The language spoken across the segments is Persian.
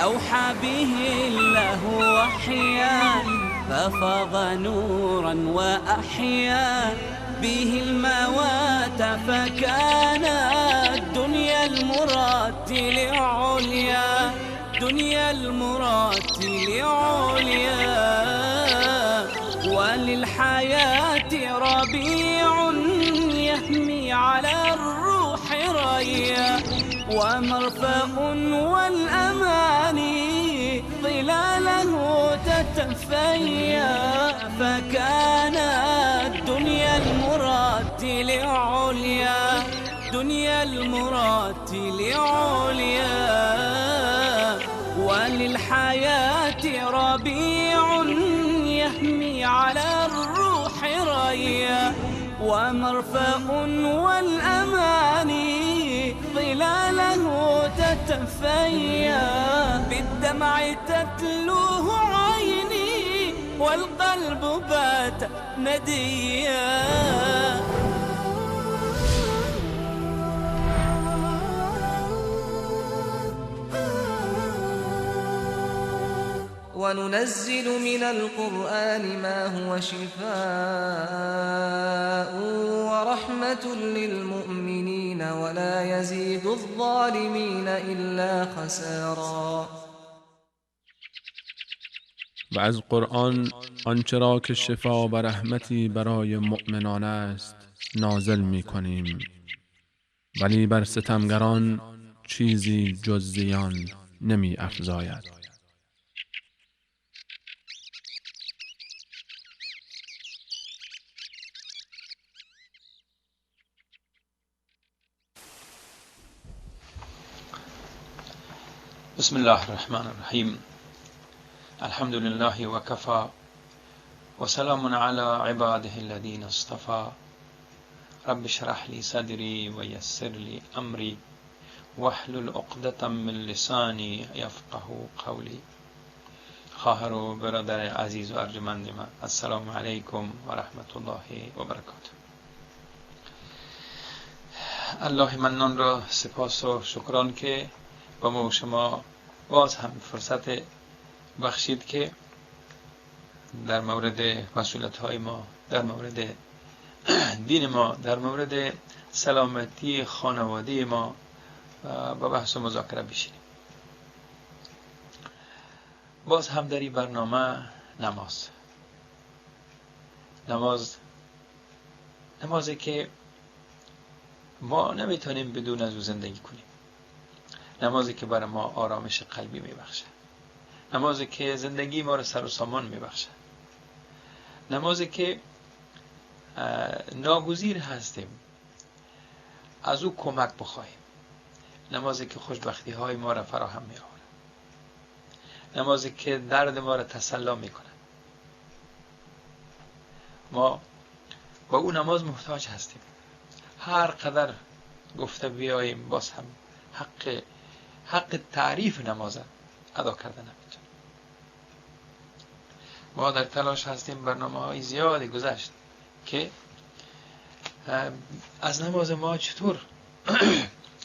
أوحى به الله وحيا ففاض نورا وأحيا به الموات فكان دنيا المراتل عليا دنيا المراتل عليا وللحياة ربيع يهمي على الروح ريا ومرفأ والأماني ظلاله تتفيا فكان الدنيا المراتل عليا دنيا المراتل عليا وللحياة ربيع يهمي على الروح ريا ومرفأ والأماني ظلاله تتفيا بالدمع تتلوه عيني والقلب بات نديا وننزل من القرآن ما هو شفاء ورحمة للمؤمنين ولا يزيد الظالمين إلا خسارا. و از قرآن آنچه را که شفا و رحمتی برای مؤمنان است نازل می کنیم، ولی بر ستمگران چیزی جز زیان نمی افزاید. بسم الله الرحمن الرحیم. الحمد لله وكفى وسلام على عباده الذين اصطفى. رب اشرح لي صدري ويسر لي امري واحلل عقدة من لساني يفقه قولي. خواهر و برادر عزیز و ارجمند من، السلام علیکم و رحمت الله و برکاته. الله منان را سپاس و شکران که با ما و شما باز هم فرصت بخشید که در مورد مسئولیت‌های ما، در مورد دین ما، در مورد سلامتی خانواده ما با بحث و مذاکره بشینیم. باز هم در این برنامه نمازی که ما نمیتونیم بدون از او زندگی کنیم. نمازی که برای ما آرامش قلبی میبخشه. نمازی که زندگی ما را سر و سامان میبخشه. نمازی که ناگزیر هستیم از او کمک بخواهیم. نمازی که خوشبختی های ما را فراهم میآورد. نمازی که درد ما را تسلی میکنه. ما با او نماز محتاج هستیم. هر قدر گفته بیاییم باز هم حق تعریف نماز ادا کرده نمیتونیم. ما در تلاش هستیم، برنامه های زیادی گذشت که از نماز ما چطور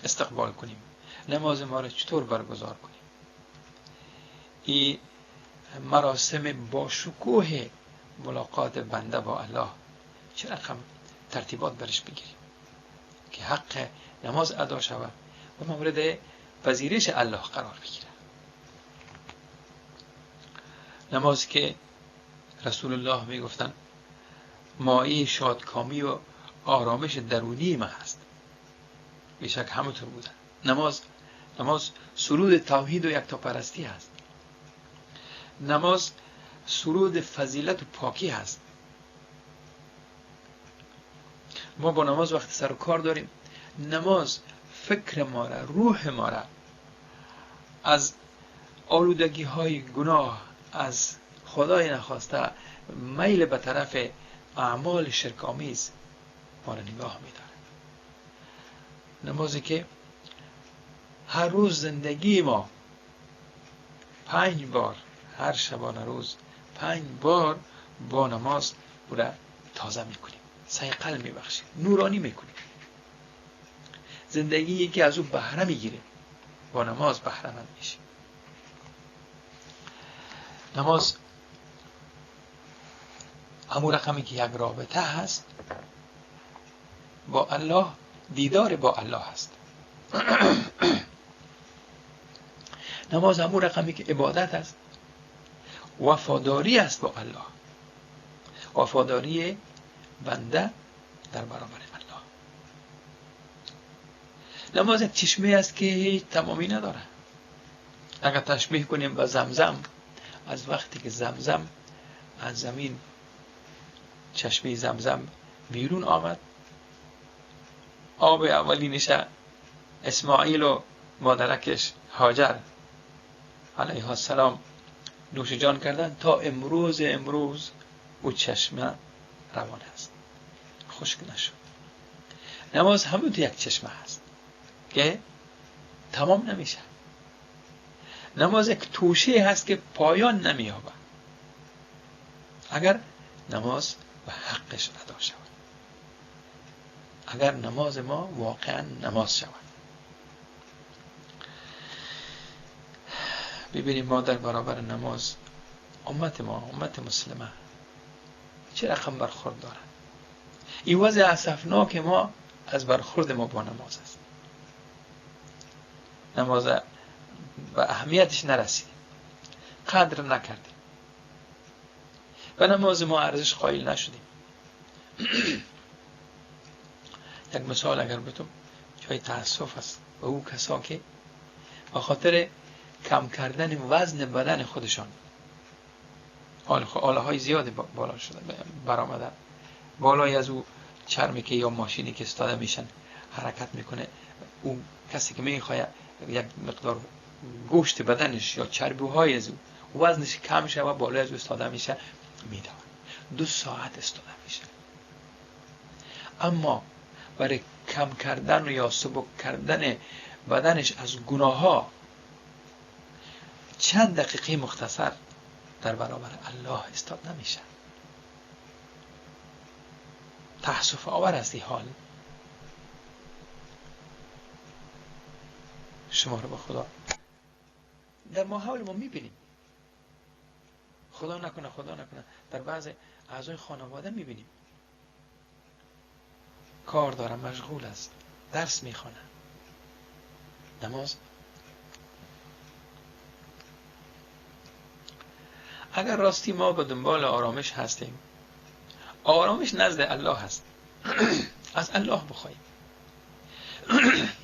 استقبال کنیم، نماز ما را چطور برگزار کنیم، این مراسم با شکوه ملاقات بنده با الله چه رقم ترتیبات برش بگیریم که حق نماز ادا شود و مورد پذیرش الله قرار بگیره. نماز که رسول الله می گفتن مایه شادکامی و آرامش درونی ما هست. بیشک همونطور بودن. نماز سرود توحید و یکتاپرستی هست. نماز سرود فضیلت و پاکی هست. ما با نماز وقتی سر و کار داریم، نماز فکر ما را، روح ما را از آلودگی های گناه، از خدای نخواسته میل به طرف اعمال شرک‌آمیز ما را نگاه می‌داره. نمازی که هر روز زندگی ما 5 بار، هر شبانه روز 5 بار با نماز او را تازه میکنیم، صیقل میبخشیم، نورانی میکنیم. زندگی که از او بهره میگیره، با نماز بهره مند میشیم. نماز همون رقمی که یک رابطه هست با الله، دیدار با الله هست. نماز همون رقمی که عبادت است، وفاداری است با الله، وفاداری بنده در برابر الله. نماز یک چشمه است که هیچ تمامی نداره. اگر تشبیه کنیم با زمزم، از وقتی که زمزم از زمین، چشمه زمزم بیرون آمد، آب اولینش اسماعیل و مادرکش هاجر علیها السلام نوش جان کردن، تا امروز او چشمه روان است، خشک نشد. نماز همون تو یک چشمه هست که تمام نمیشه. نماز یک توشه هست که پایان نمییابد اگر نماز به حقش ادا شود، اگر نماز ما واقعا نماز شود. ببینیم ما در برابر نماز امت ما، امت مسلمه چه رقم برخورد دارد. این وضع اسفناک ما از برخورد ما با نماز است. نماز به اهمیتش نرسیدیم، قدر نکردیم، به نماز ما ارزش قائل نشدیم. یک مثال اگر بتم، جای تأسف است به او کسا که به خاطر کم کردن وزن بدن خودشان آله های زیادی بالا شده برآمده، بالای از او چرمی که یا ماشینی که استاده میشن حرکت میکنه، اون کسی که میخواد یک مقدار گوشت بدنش یا چربی‌های از او وزنش کم شه و بالای از او استاده میشه، میدون 2 ساعت استاده میشه. اما برای کم کردن یا سبک کردن بدنش از گناه ها چند دقیقه مختصر در برابر الله استاد نمیشه. تأسف آور است این حال. شما رو به خدا در ماحول ما میبینیم، خدا نکنه در بعض اعضای خانواده میبینیم کار داره، مشغول است، درس میخونه، نماز. اگر راستی ما به دنبال آرامش هستیم، آرامش نزد الله هست. از الله بخواهیم.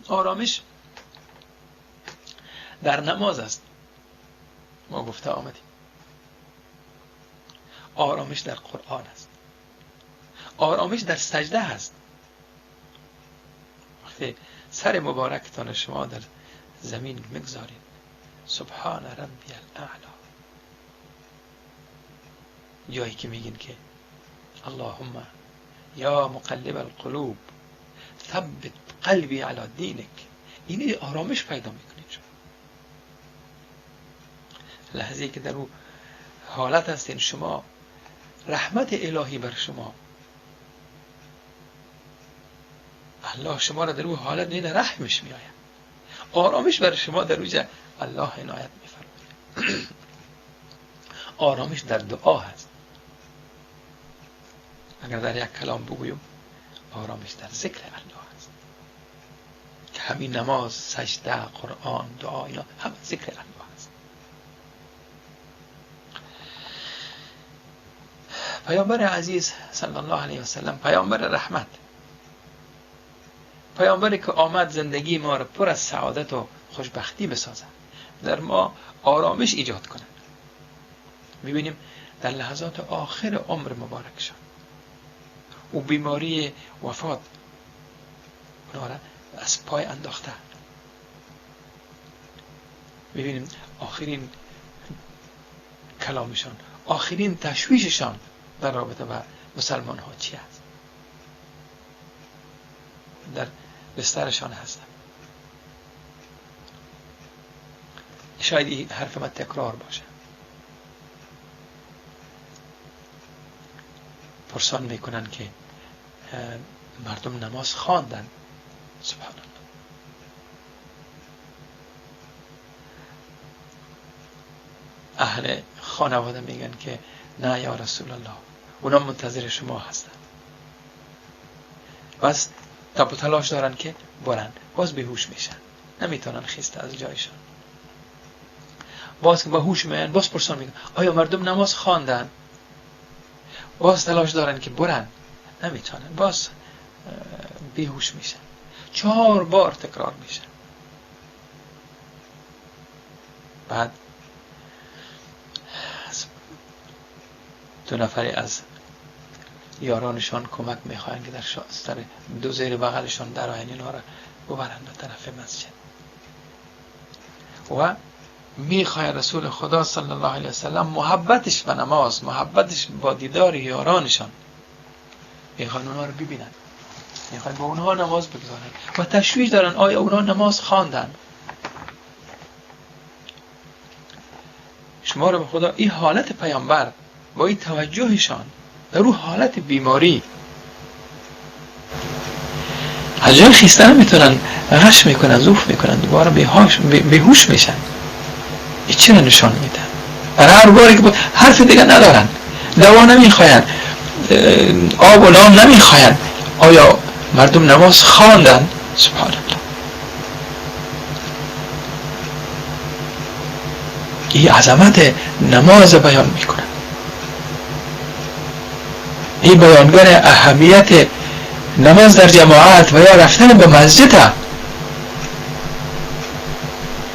آرامش در نماز است. ما گفته آمدیم آرامش در قرآن است، آرامش در سجده هست. وقتی سر مبارکتان شما در زمین مگذارید، سبحان ربی الاعلی، جایی که میگین که اللهم یا مقلب القلوب ثبت قلبی علی دینک، اینی آرامش پیدا میکنید. لحظه که در او حالت هستین شما، رحمت الهی بر شما، الله شما را در او حالت میده، رحمش میآید، آرامش بر شما در اوجه الله عنایت میفرماید. آرامش در دعا هست. اگر در یک کلام بگویم، آرامش در ذکر الله هست، که همین نماز، سجده، قرآن، دعا، اینا همه ذکر الله هست. پیامبر عزیز صلی الله علیه وسلم، پیامبر رحمت، پیامبری که آمد زندگی ما را پر از سعادت و خوشبختی بسازد، در ما آرامش ایجاد کند. می‌بینیم در لحظات آخر عمر مبارکشان و بیماری وفات اونا را از پای انداخته، می‌بینیم آخرین کلامشان، آخرین تشویششان در رابطه با مسلمان ها چی است؟ در بسترشان هستن. شاید این حرف من تکرار باشه. پرسان میکنن که مردم نماز خواندن. سبحان الله. اهل خانواده میگن که نه یا رسول الله، اونا منتظر شما هستن. بس تب و تلاش دارن که برن، باز بیهوش میشن، نمیتونن خیسته از جایشان. باز که با هوش میان باز پرسان میگن آیا مردم نماز خواندن؟ باز تلاش دارن که برن، نمیتونن، باز بیهوش میشن. 4 بار تکرار میشن. بعد 2 نفری از یارانشان کمک میخواین که در سر 2 زیر بغلشان در آین اینا را ببرند به طرف مسجد و میخواین رسول خدا صلی الله علیه وسلم محبتش به نماز، محبتش با دیدار یارانشان، میخواین اونها رو ببینن، میخواین با اونها نماز بگذارن و تشویش دارن آیا اونها نماز خواندن. شما رو به خدا این حالت پیامبر با این توجهشان در اون حالت بیماری از جای خیسته نمیتونن، غش میکنن، زوف میکنن، دوباره بیهوش میشن. این چرا نشان میده؟ برای هر باری که حرف دیگه ندارن، دوا نمیخواین، آب و نان نمیخواین. آیا مردم نماز خواندن؟ سبحان الله. این عظمت نماز بیان میکنه. این بیانگر اهمیت نماز در جماعت و یا رفتن به مسجد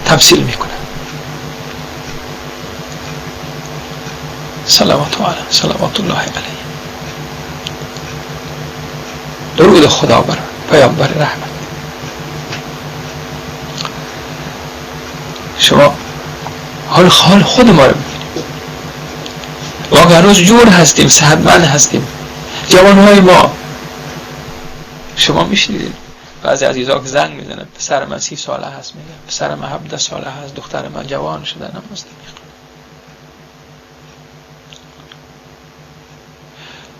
تمثیل میکنه. صلوات الله علیه. درود خدا بر پیامبر رحمت. شما حال خود ما رو ببینید. واقعا هنوز جور هستیم، صحتمند هستیم. جوانهای ما، شما میشنیدید بعضی عزیزا که زنگ میزنن پسر من 30 ساله هست، میگه پسر من 17 ساله هست، دختر من جوان شده نماز نمیخونه.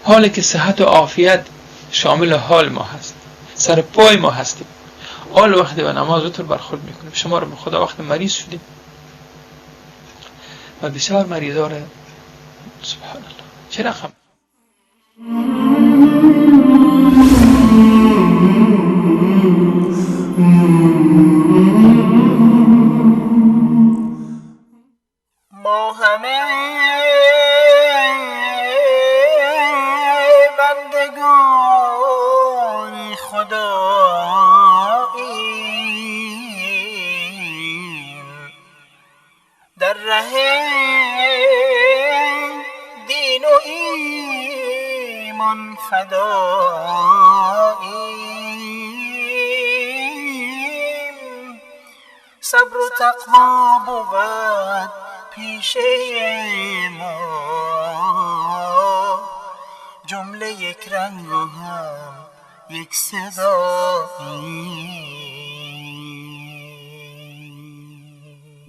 حالی که صحت و عافیت شامل حال ما هست، سر پای ما هستیم، حال وقتی به نماز اونطور برخورد میکنیم. شما رو به خدا وقتی مریض شدیم و بسیار مریضا رو سبحان الله چه رقم ما همه بندگان خداییم، در ره دین و ایمان فداییم، صبر و تقوا بود پیش ما، جمله یک رنگ و هم یک صداییم.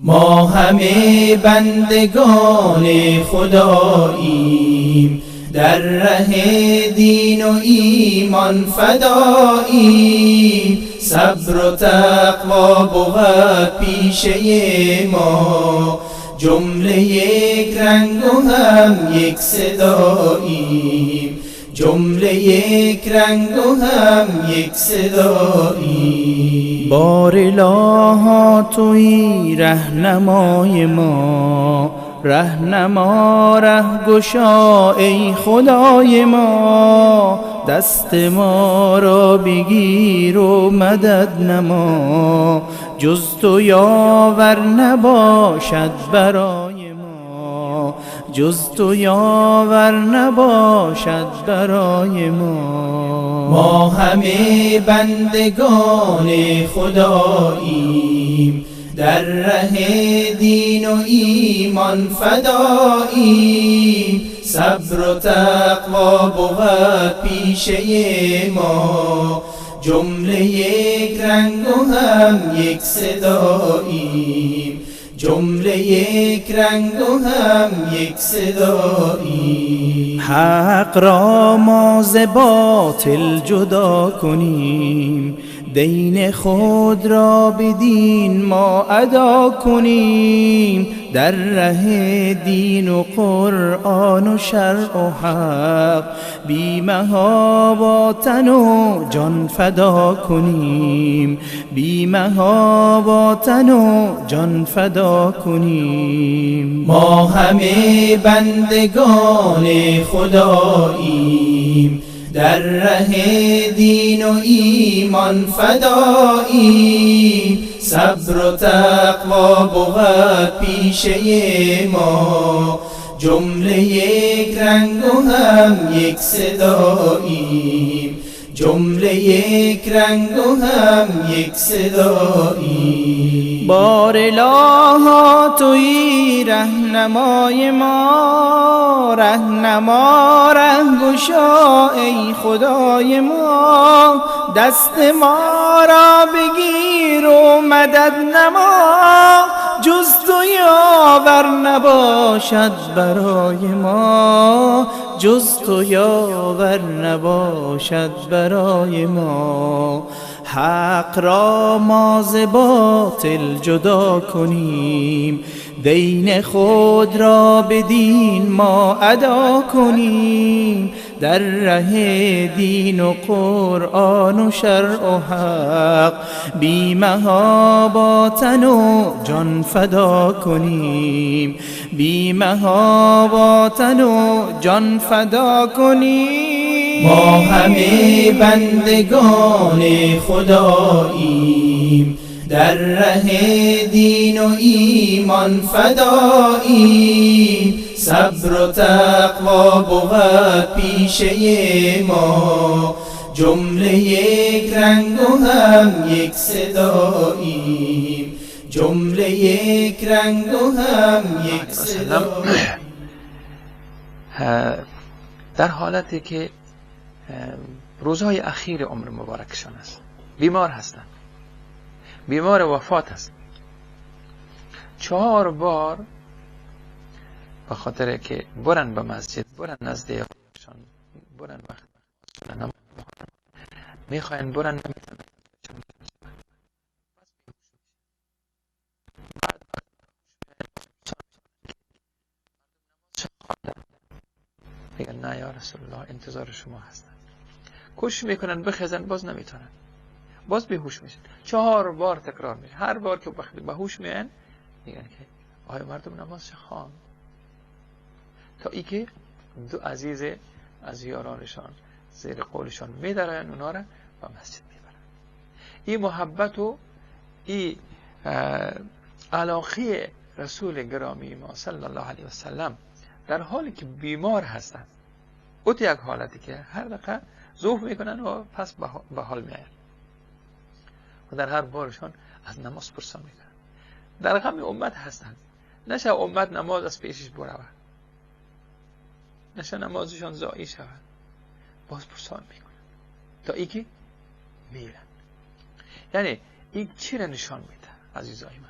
ما همه بندگان خداییم، در ره دین و ایمان فداییم، صبر و تقوا بود پیشه ما، جمله یک رنگ و هم یک صداییم، جمله یک رنگ و هم یک صداییم. بار الها تویی رهنمای ما، رهنما ره گشا ای خدای ما، دست ما را بگیر و مدد نما، جز تو یاور نباشد برای ما، جز تو یاور نباشد برای ما. ما همه بندگان خداییم، در ره دین و ایمان فداییم، صبر و تقوا بود پیشه ما، جمله یک رنگ و هم یک صداییم، جمله یک رنگ و هم یک صداییم. حق را ما ز باطل جدا کنیم، دین خود را بدین ما ادا کنیم، در ره دین و قرآن و شرع و حق بی‌محابا با تن و جان فدا کنیم، بی‌محابا با تن و جان فدا کنیم. ما همه بندگان خداییم، در ره دین و ایمان فداییم، صبر و تقوا بود پیشه ما، جمله یک رنگ و هم یک صداییم، جمله یک رنگ و هم یک صداییم. بار الها تویی رهنمای ما، رهنما رهگشا ای خدای ما، دست ما را بگیر و مدد نما، جز تو یاور نباشد برای ما، جز تو یاور نباشد برای ما. حق را ما ز باطل جدا کنیم، دین خود را بدین ما ادا کنیم، در ره دین و قرآن و شرع و حق بی‌محابا با تن و جان فدا کنیم، بی‌محابا با تن و جان فدا کنیم. ما همه بندگان خداییم، در ره دین و ایمان فداییم، صبر و تقوا بود پیشه ما، جمله یک رنگ و هم یک صداییم، جمله یک رنگ و هم یک صداییم. در حالتی که روزهای اخیر عمر مبارکشان است، بیمار هستند، بیمار وفات است، 4 بار به خاطر که برن به مسجد، برن نزد خودشان، برن وقت میخواین برن، نمیتونن. میگن نه یا رسول الله انتظار شما هستن، کوشش میکنن بخزن، باز نمیتونن، باز بیهوش میشن. 4 بار تکرار میشه. هر بار که به هوش میان میگن که آیا مردم نماز خوان، تا ای که 2 عزیز از یارانشان زیر قولشان میدارن، اونا را به مسجد میبرن. این محبت و این علاقه رسول گرامی ما صلی الله علیه و سلم در حالی که بیمار هستند، اوت یک حالتی که هر دقیقه ضعف میکنن و پس به حال میاین و در هر بارشان از نماز پرسان میکنن. در غم امت هستند، نشه امت نماز از پیشش برود، نشه نمازشان ضایع شود، باز پرسان میکنن تا ای که میرن. یعنی این چی را نشان میده عزیزای من؟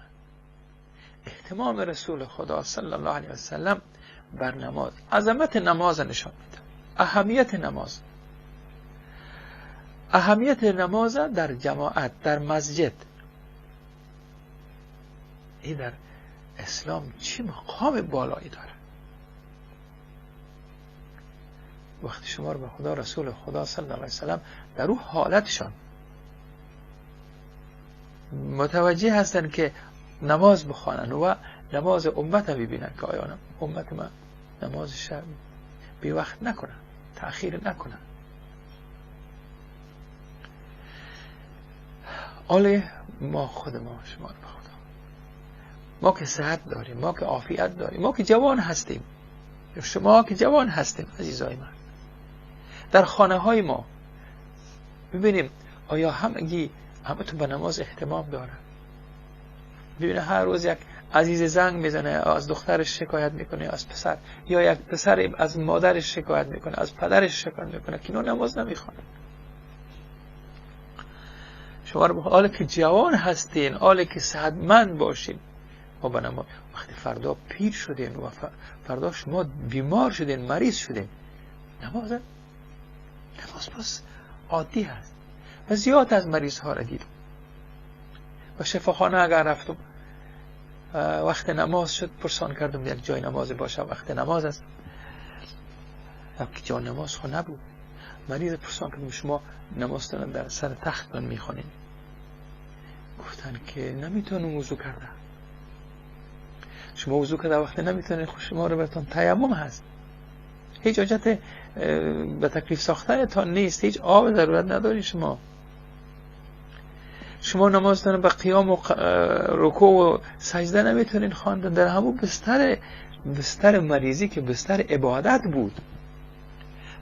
اهتمام رسول خدا صلی الله علیه و سلم بر نماز، عظمت نماز نشان میده، اهمیت نماز، اهمیت نماز در جماعت، در مسجد. این در اسلام چه مقام بالایی داره. وقتی شما رو به خدا رسول خدا صلی الله علیه و سلم در اون حالتشان متوجه هستن که نماز بخوانن و نماز امت هم ببینن که آیا امت ما نماز شب بی وقت نکنن، تأخیر نکنن. آله ما خود ما شما رو به خدا، ما که صحت داریم، ما که عافیت داریم، ما که جوان هستیم، شما که جوان هستیم عزیزای من، در خانه های ما ببینیم آیا همه تو به نماز اهتمام دارن؟ ببینه هر روز یک عزیز زنگ میزنه، از دخترش شکایت میکنه، از پسر، یا یک پسر از مادرش شکایت میکنه، از پدرش شکایت میکنه که اینا نماز نمیخوانن. شما رو حالی که جوان هستین، حالی که صحتمند باشین، ما به نماز، وقتی فردا پیر شدین و فردا شما بیمار شدین، مریض شدین، نماز بس عادی هست. و زیاد از مریض ها را دیدم و شفاخانه اگر رفتم وقت نماز شد پرسان کردم یک جای نماز باشه، وقت نماز است، یک جای نماز خو نبود. مریض پرسان کردم شما نمازتان در سر تختتان میخوانید؟ گفتن که نمیتونم وضو کرده. شما وضو کرده وقت نمیتونید، شما رو براتون تیمم هست، هیچ حاجت به تکلیف ساختنتان نیست، هیچ آب ضرورت نداری. شما نمازتان به قیام و رکوع و سجده نمیتونید خواندن. در همون بستر مریضی که بستر عبادت بود،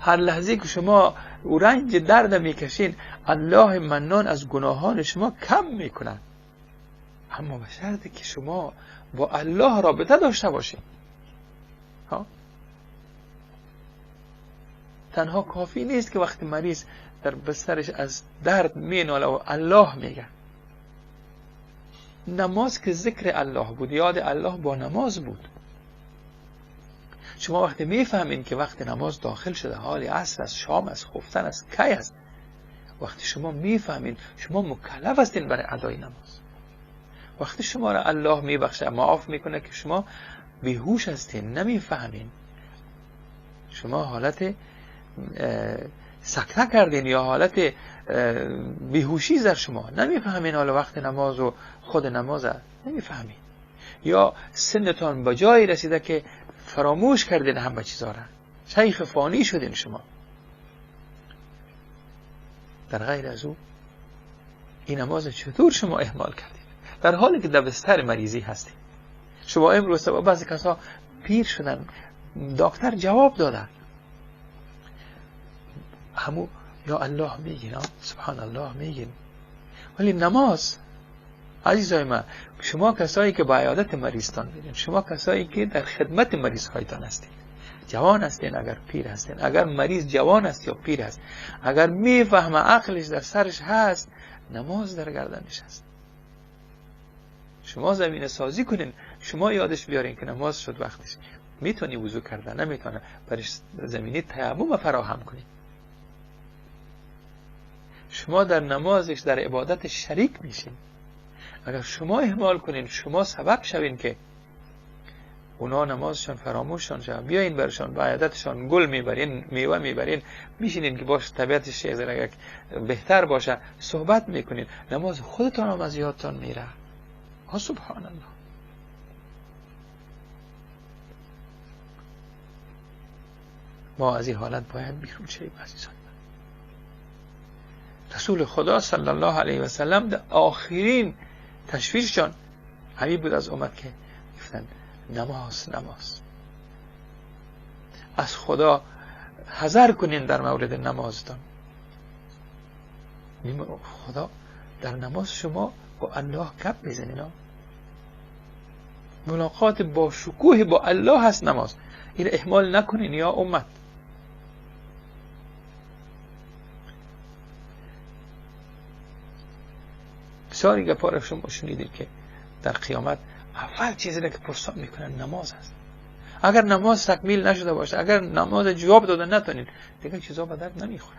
هر لحظه که شما رنج درد میکشین الله منان از گناهان شما کم میکنن، اما به شرطی که شما با الله رابطه داشته باشین. تنها کافی نیست که وقتی مریض در بسترش از درد میناله و الله میگه. نماز که ذکر الله بود، یاد الله با نماز بود. شما وقتی میفهمین که وقت نماز داخل شده، حال عصر است، شام است، خفتن است، کی است، وقتی شما میفهمین شما مکلف هستین برای ادای نماز. وقتی شما را الله میبخشه، معاف میکنه که شما بیهوش هستین، نمیفهمین، شما حالت سکته کردین یا حالت بیهوشی در شما، نمیفهمین حالا وقت نماز و خود نماز نمیفهمین، یا سنتان به جایی رسیده که فراموش کردین همه چیزا را، شیخ فانی شدین شما. در غیر از او این نماز چطور شما اهمال کردین در حالی که در بستر مریضی هستین؟ شما امروز بعضی کسا پیر شدن، دکتر جواب دادن، همو یا الله میگین، سبحان الله میگین، ولی نماز عزیزای من، شما کسایی که با عیادت مریضتان میرین، شما کسایی که در خدمت مریض هایتان هستین، جوان هستین اگر پیر هستین، اگر مریض جوان است یا پیر هست، اگر میفهمه عقلش در سرش هست، نماز در گردنش هست. شما زمینه سازی کنین، شما یادش بیارین که نماز شد وقتش، میتونی وضو کردن، نمیتونه برش زمینه تیمم فراهم کنین. شما در نمازش، در عبادتش شریک میشین. اگر شما اهمال کنین، شما سبب شوین که اونا نمازشان فراموششان شد. بیاین برشان با عیادتشان گل میبرین، میوه میبرین، میشینین که باش طبیعتش اگر بهتر باشه صحبت میکنین، نماز خودتان هم از یادتان میره. سبحان الله. ما از این حالت باید بیرون شیم عزیزان. رسول خدا صلی الله علیه و سلم در آخرین تشویششان همین بود از امت که گفتن نماز از خدا حذر کنین در مورد نمازتان. خدا در نماز شما با الله گپ بزنین، ملاقات با شکوه با الله هست نماز. این اهمال نکنین یا امت. بسیاری گپا را شما شنیدید که در قیامت اول چیزی که پرسان میکنن نماز است. اگر نماز تکمیل نشده باشه، اگر نماز جواب دادن نتونین، دیگه چیزا به درد نمیخوره.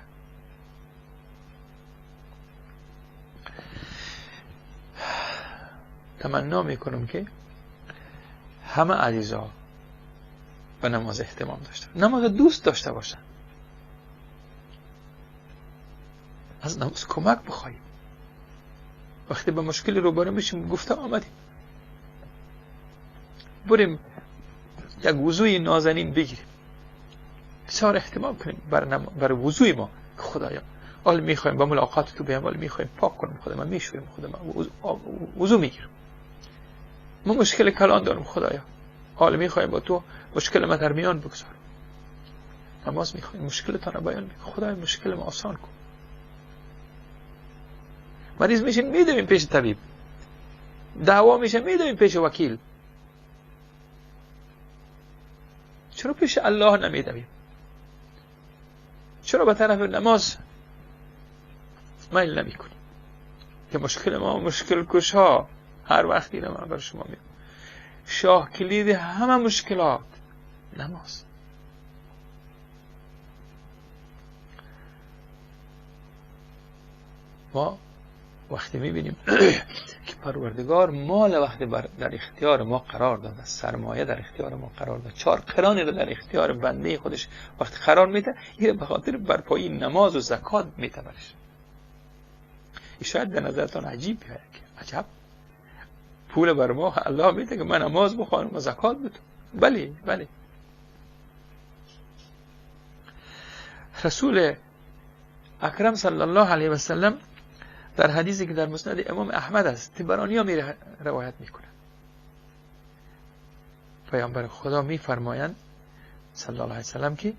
تمنا میکنم که همه عزیزا به نماز اهتمام داشته، نماز دوست داشته باشن، از نماز کمک بخواهید. وقتی به مشکل روبرو میشیم گفته آمدیم بریم یک وضوی نازنین بگیریم، بسیار اهتمام کنیم بر وضوی ما. خدایا حال میخوایم با ملاقات تو بیام، حال میخوایم پاک کنم خدا من، میشویم خدا من، وضو میگیرم، من مشکل کلان دارم خدایا، حال میخوایم با تو مشکل ما در میان بگذار. نماز میخوایم مشکلتان رو بیان میکنم، خدای مشکل ما آسان کن. مریض میشین میدویم پیش طبیب، دعوا میشه میدویم پیش وکیل، چرا پیش الله نمیدویم؟ چرا به طرف نماز میل نمی کنیم؟ که مشکل ما مشکل کشا هر وقتی رو من بر شما میگم، شاه کلید همه مشکلات نماز. ما وقتی میبینیم که پروردگار مال وقتی در اختیار ما قرار داده، سرمایه در اختیار ما قرار داده، 4 قرانی رو در اختیار بنده خودش وقتی قرار میده، این به خاطر برپایی نماز و زکات میده برش. این شاید به نظرتان عجیب بیاید که عجب پول بر ما الله میده که من نماز بخوانم و زکات بدم. بله رسول اکرم صلی الله علیه و سلم در حدیثی که در مسند امام احمد است، طبرانی ها می روایت میکنند، پیامبر خدا میفرمایند صلی الله علیه و سلم که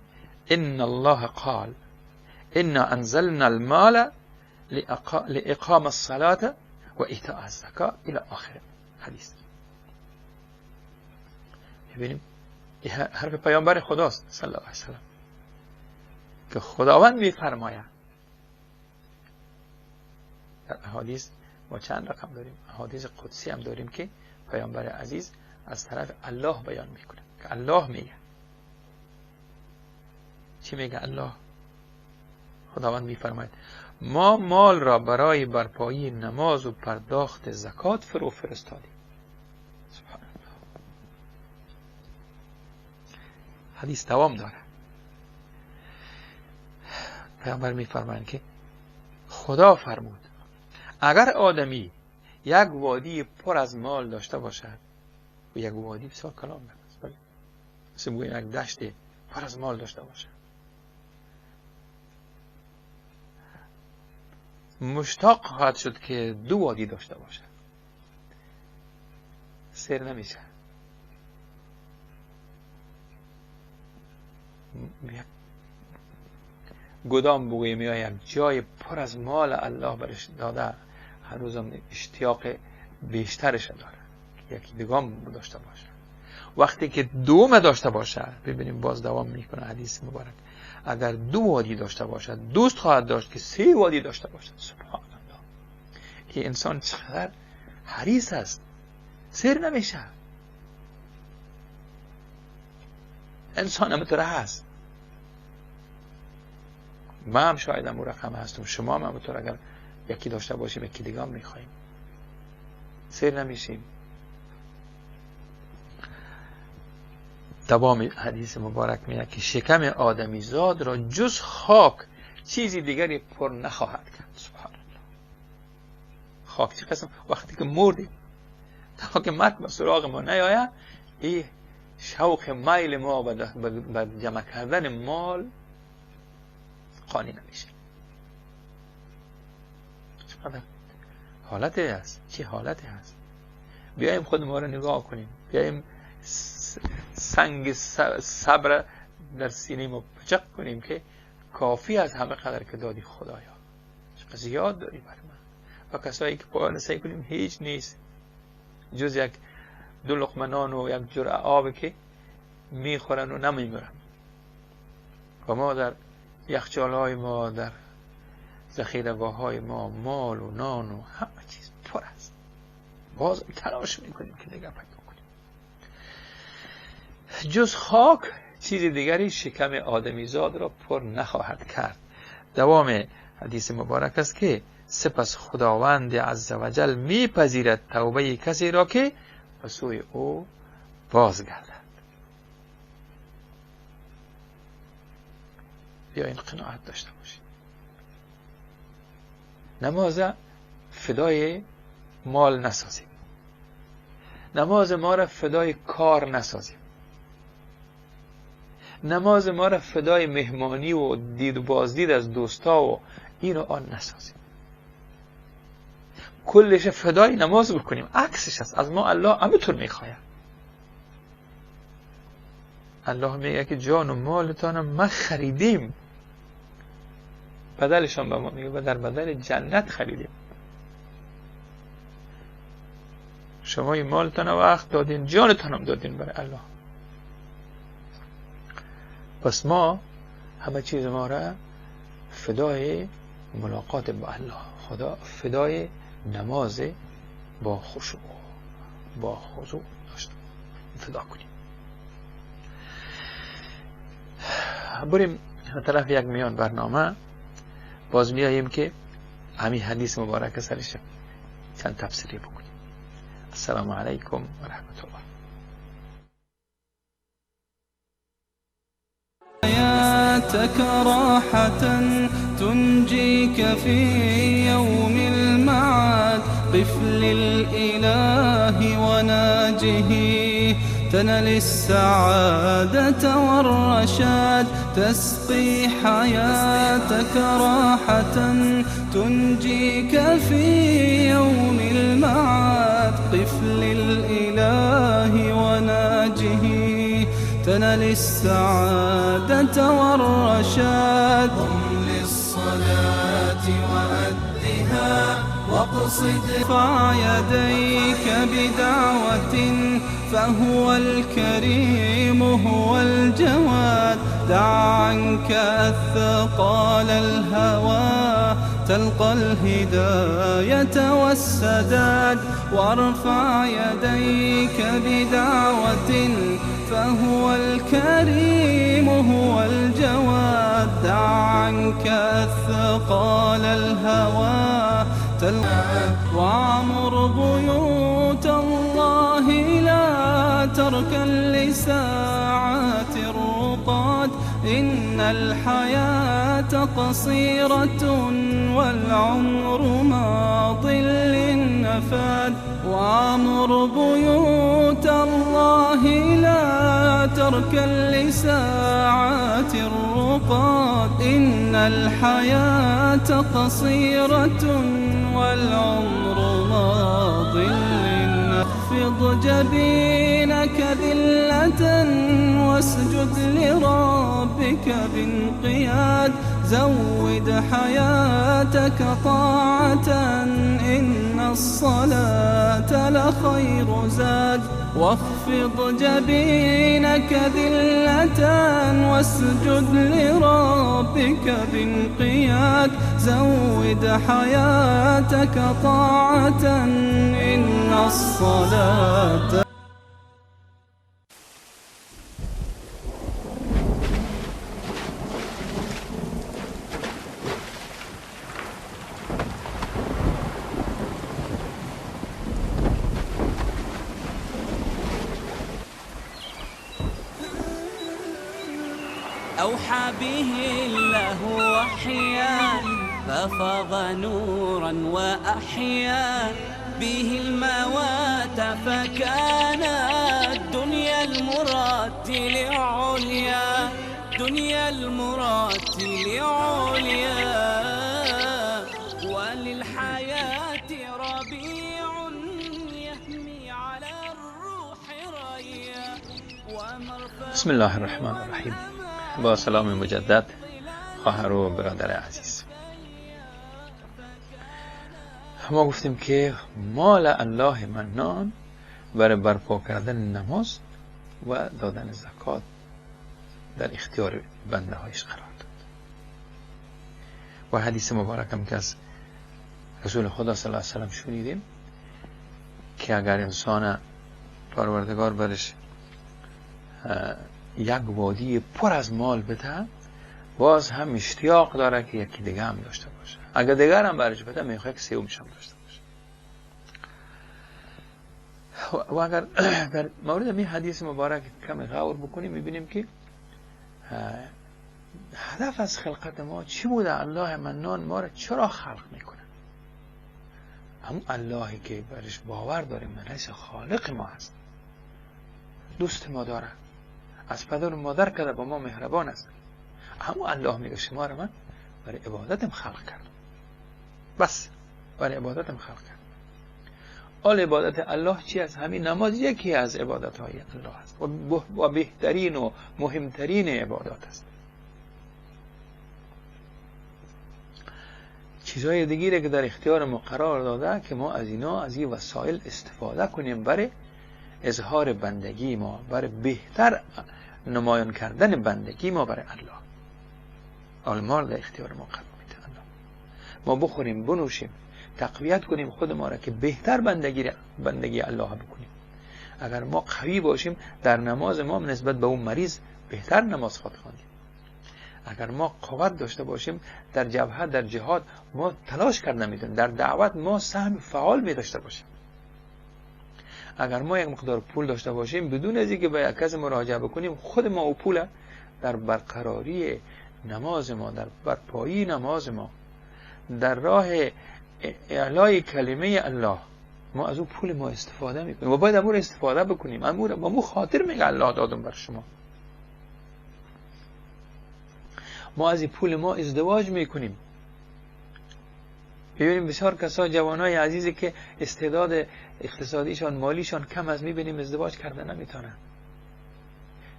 ان الله قال انا انزلنا المال لاقام الصلاه و ایتاء الزکات الی آخر حدیث. ببینیم این حرف پیامبر خداست صلی الله علیه و سلم که خداوند میفرماید. در احادیث ما چند رقم داریم، احادیث قدسی هم داریم که پیامبر عزیز از طرف الله بیان میکنه که الله میگه. چی میگه الله؟ خداوند میفرماید ما مال را برای برپایی نماز و پرداخت زکات فرو فرستادیم. سبحان الله. حدیث دوام داره. پیامبر میفرمایند که خدا فرمود اگر آدمی یک وادی پر از مال داشته باشد، و یک وادی بسیار کلام است، بله، مثل یک دشت پر از مال داشته باشد، مشتاق خواهد شد که 2 وادی داشته باشد، سیر نمیشه. گدام بگویم یا یک جای پر از مال الله برش داده، هنوزم اشتیاق بیشترش داره یکی دیگام داشته باشه. وقتی که 2 داشته باشه، ببینیم باز دوام میکنه حدیث مبارک، اگر 2 وادی داشته باشد دوست خواهد داشت که 3 وادی داشته باشد. سبحان الله. این انسان چقدر حریص است، سیر نمیشه. انسان همینطوره هست. ما هم شاید هم رقم هستم، شما هم همونطور اگر یکی داشته باشیم یکی دیگه هم میخواییم، سیر نمیشیم. دوام حدیث مبارک میگه که شکم آدمی زاد را جز خاک چیزی دیگری پر نخواهد کرد. سبحان الله. خاک چی قسم؟ وقتی که مردیم تا که مرگ به سراغ ما نیاید، این شوق میل ما به جمع کردن مال قانی نمیشه. چقدر حالتی هست، چه حالتی هست. بیاییم خود ما رو نگاه کنیم، بیاییم سنگ صبر در سینه ما پچق کنیم که کافی از همه قدر که دادی خدایا، چقدر زیاد داری بر من. و کسایی که پایان سعی کنیم هیچ نیست جز 1-2 لقمه نان و 1 جرعه آب که میخورن و نمیمیرن. و ما در یخچال‌های ما، در ذخیره‌گاه‌های ما مال و نان و همه چیز پر است. باز تلاش میکنیم که دیگه پیدا کنیم. جز خاک چیز دیگری شکم آدمیزاد را پر نخواهد کرد. دوام حدیث مبارک است که سپس خداوند عزوجل میپذیرد توبه کسی را که به سوی او بازگردد. بیا این قناعت داشته باشید. نماز فدای مال نسازیم، نماز ما را فدای کار نسازیم، نماز ما را فدای مهمانی و دید و بازدید از دوستا و این و آن نسازیم. کلش فدای نماز بکنیم. عکسش است. از ما الله همینطور میخواید. الله میگه که جان و مالتانم ما خریدیم، بدلشان به ما میگه و در بدل جنت خریدیم. شما این مالتان وقت دادین، جانتانم دادین برای الله. پس ما همه چیز ما را فدای ملاقات با الله، خدا فدای نماز با خشوع با خضوع داشتم فدا کنیم. بریم طرف یک میان برنامه. باز میاییم که همین حدیث مبارک سرش چند تفسیری بکنیم. السلام علیکم و رحمت الله. حياتك راحة تنجيك في يوم المعاد. قف للإله وناجه تنل السعادة والرشاد. تسقي حياتك راحة تنجيك في يوم المعاد. قف للإله وناجه تنل السعادة والرشاد. قم للصلاة وأدها واقصد. ارفع يديك بدعوة فهو الكريم هو الجواد. دع عنك أثقال الهوى تلقى الهداية والسداد. وارفع يديك بدعوة فهو الكريم هو الجواد. دع عنك أثقال الهوى واعمر بيوت الله لا تركن لساعات الرقاد. إن الحياة قصيرة والعمر ماض للنفاد. واعمر بيوت الله لا تركن لساعات الرقاد. إن الحياة قصيرة والعمر ماض للنفاد. اخفض جبينك ذلة واسجد لربك بانقياد. زود حياتك طاعة إن الصلاة لخير زاد. واخفض جبينك ذلة واسجد لربك بانقياد. زود حياتك طاعة إن الصلاة. أوحى به الله وحيا ففاض نورا وأحيا به الموات فكان الدنيا المرتل عليا. دنيا المرتل عليا. وللحياة ربيع يهمي على الروح ريا. بسم الله الرحمن الرحیم. با سلام مجدد خواهر و برادر عزیز، ما گفتیم که مال الله منان برای برپا کردن نماز و دادن زکات در اختیار بنده هایش قرار داد. و حدیث مبارک هم که از رسول خدا صلی الله علیه و سلم شنیدیم که اگر انسان پروردگار برش یک وادی پر از مال بده، باز هم اشتیاق داره که یکی دیگه هم داشته باشه. اگر دیگر هم برش بده میخواد که سومش هم داشته باشه. و اگر در مورد این حدیث مبارک کمی غور بکنیم میبینیم که هدف از خلقت ما چی بوده؟ الله منان ما را چرا خلق میکنه؟ همون اللهی که برش باور داریم من خالق ما هست، دوست ما داره، از پدر و مادر کرده با ما مهربان است. همون الله میگه شما را من برای عبادتم خلق کردم، بس برای عبادتم خلق کردم. آل عبادت الله چی است؟ همین نماز یکی از عبادت های الله است و بهترین و مهمترین عبادات است. چیزهای دیگری که در اختیار ما قرار داده که ما از اینا، از این وسایل استفاده کنیم برای اظهار بندگی ما، برای بهتر نمایان کردن بندگی ما برای الله. المال در اختیار ما قرار میده الله. ما بخوریم، بنوشیم، تقویت کنیم خود ما را که بهتر بندگی الله بکنیم. اگر ما قوی باشیم در نماز ما نسبت به اون مریض بهتر نماز خواندیم. اگر ما قوت داشته باشیم در جبهه در جهاد ما تلاش کرده میتونیم، در دعوت ما سهم فعال می داشته باشیم. اگر ما یک مقدار پول داشته باشیم بدون از اینکه به یک کس مراجعه بکنیم خود ما او پول در برقراری نماز ما، در برپایی نماز ما، در راه اعلای کلمه الله ما از او پول ما استفاده میکنیم و باید امور استفاده بکنیم. امور خاطر میگه الله دادم بر شما. ما از این پول ما ازدواج میکنیم. ببینیم بسیار کسا جوانای عزیزی که استعداد اقتصادیشان مالیشان کم از میبینیم ازدواج کرده نمیتونن.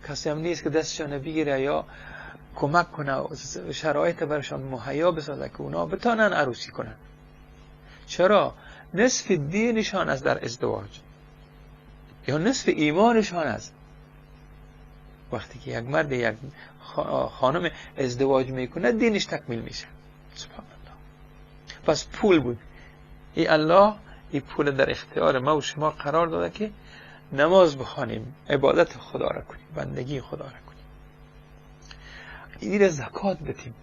کسی هم نیست که دستشان بگیره یا کمک کنه و شرایط برشان مهیا بسازه که اونا بتانن عروسی کنن. چرا؟ نصف دینشان است در ازدواج یا نصف ایمانشان است. وقتی که یک مرد یک خانم ازدواج میکنه دینش تکمیل میشه. سبحان الله. پس پول بود. ای الله این پول در اختیار ما و شما قرار داده که نماز بخوانیم، عبادت خدا را کنیم، بندگی خدا را کنیم. این را زکات بدیم.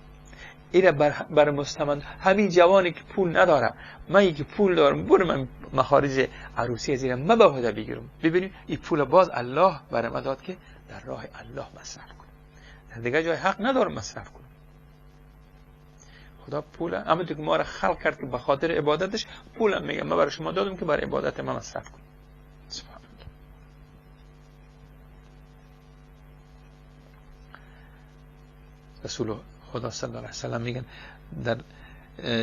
این را بر مستمند همین جوانی که پول نداره، من که پول دارم برو من مخارج عروسی از این مباهده بگیرم. ببینیم این پول باز الله برام داد که در راه الله مصرف کنم، در دیگه جای حق ندارم مصرف کنم. خدا پول اما تو که ما را خلق کرد که به خاطر عبادتش پولم میگم من برای شما دادم که برای عبادت من مصرف کنم. سبحان الله. رسول خدا صلی الله علیه و سلم میگن در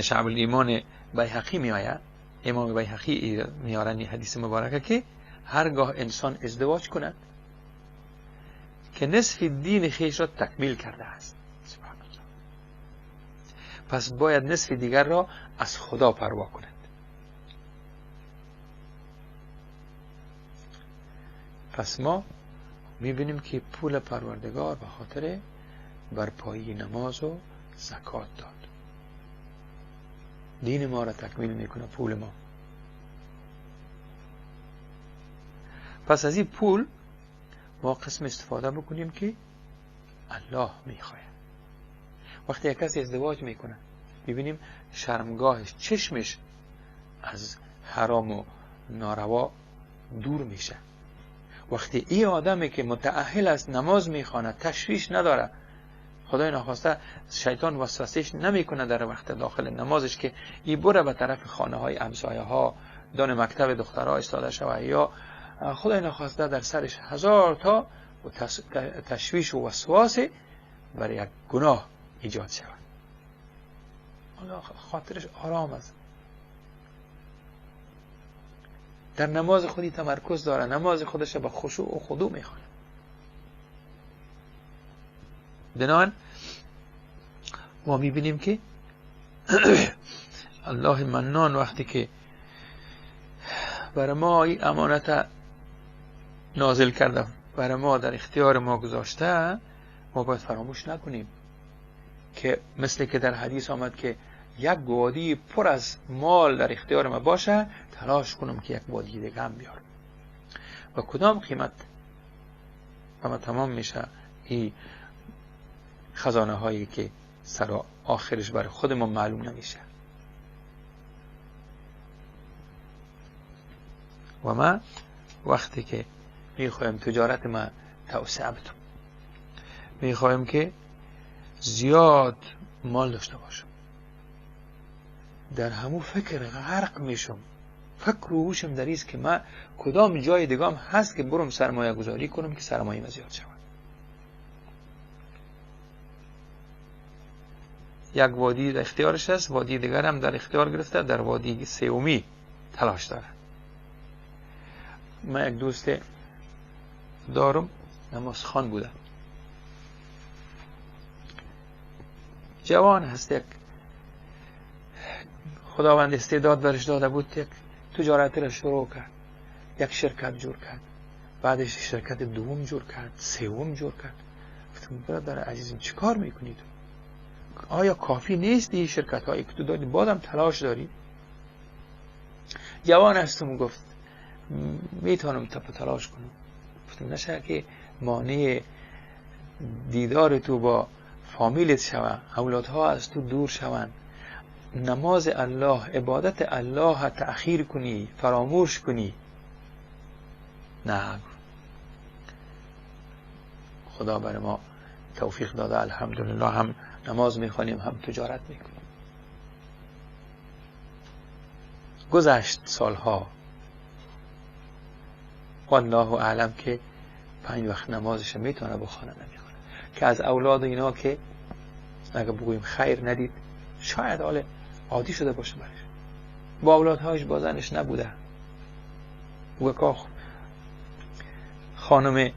شعب الایمان بیهقی میآید، امام بیهقی میارن این حدیث مبارکه که هرگاه انسان ازدواج کند که نصف دین خیش را تکمیل کرده است. سبحان الله. پس باید نصف دیگر را از خدا پروا کند. پس ما میبینیم که پول پروردگار به خاطر برپایی نماز و زکات داد. دین ما را تکمیل میکنه پول ما. پس از این پول ما قسم استفاده بکنیم که الله میخواه. وقتی یک کسی ازدواج میکنه ببینیم شرمگاهش، چشمش از حرام و ناروا دور میشه. وقتی این آدمی که متأهل است نماز میخوانه، تشویش نداره، خدای ناخواسته شیطان وسوسهش نمیکنه در وقت داخل نمازش که این بره به طرف خانه های همسایه ها، دان مکتب دخترها استاده شود، یا خدای ناخواسته در سرش هزار تا تشویش و وسواس برای یک گناه ایجاد شود. الله خاطرش آرام است، در نماز خودی تمرکز داره، نماز خودش با خشوع و خضوع میخونه. بنابراین ما میبینیم که الله منان وقتی که برای ما این امانت نازل کرده، برای ما در اختیار ما گذاشته، ما باید فراموش نکنیم که مثل که در حدیث آمد که یک وادی پر از مال در اختیار ما باشه، تلاش کنم که یک وادی دیگه هم بیارم. و کدام قیمت اما تمام میشه این خزانه هایی که سر آخرش برای خود ما معلوم نمیشه. و ما وقتی که میخوایم تجارت ما توسعه بدم، میخوایم که زیاد مال داشته باشم، در همون فکر غرق میشم، فکر و هوشم در ایست که من کدام جای دیگام هست که برم سرمایه گذاری کنم که سرمایه ما زیاد شود. یک وادی در اختیارش است، وادی دیگر هم در اختیار گرفته، در وادی سومی تلاش داره. من یک دوست دارم نمازخوان بوده، جوان هست، یک خداوند استعداد برش داده بود، یک تجارت را شروع کرد، یک شرکت جور کرد، بعدش شرکت دوم جور کرد، سوم جور کرد. گفتم برادر عزیزم چی کار میکنید؟ آیا کافی نیست این شرکت هایی که تو داری؟ بازم تلاش داری؟ جوان هستم، گفت میتونم تلاش کنم. گفتم نشه که مانع دیدار تو با فامیلت شوند، اولادها از تو دور شوند، نماز الله، عبادت الله تأخیر کنی، فراموش کنی. نه، خدا برای ما توفیق داده، الحمدلله، هم نماز میخوانیم هم تجارت میکنیم. گذشت سالها، والله اعلم که 5 وقت نمازش میتونه بخونه نمیخونه، که از اولاد اینا که اگه بگوییم خیر ندید، شاید حال عادی شده باشه برش، با اولادهاش بازنش نبوده، و خانم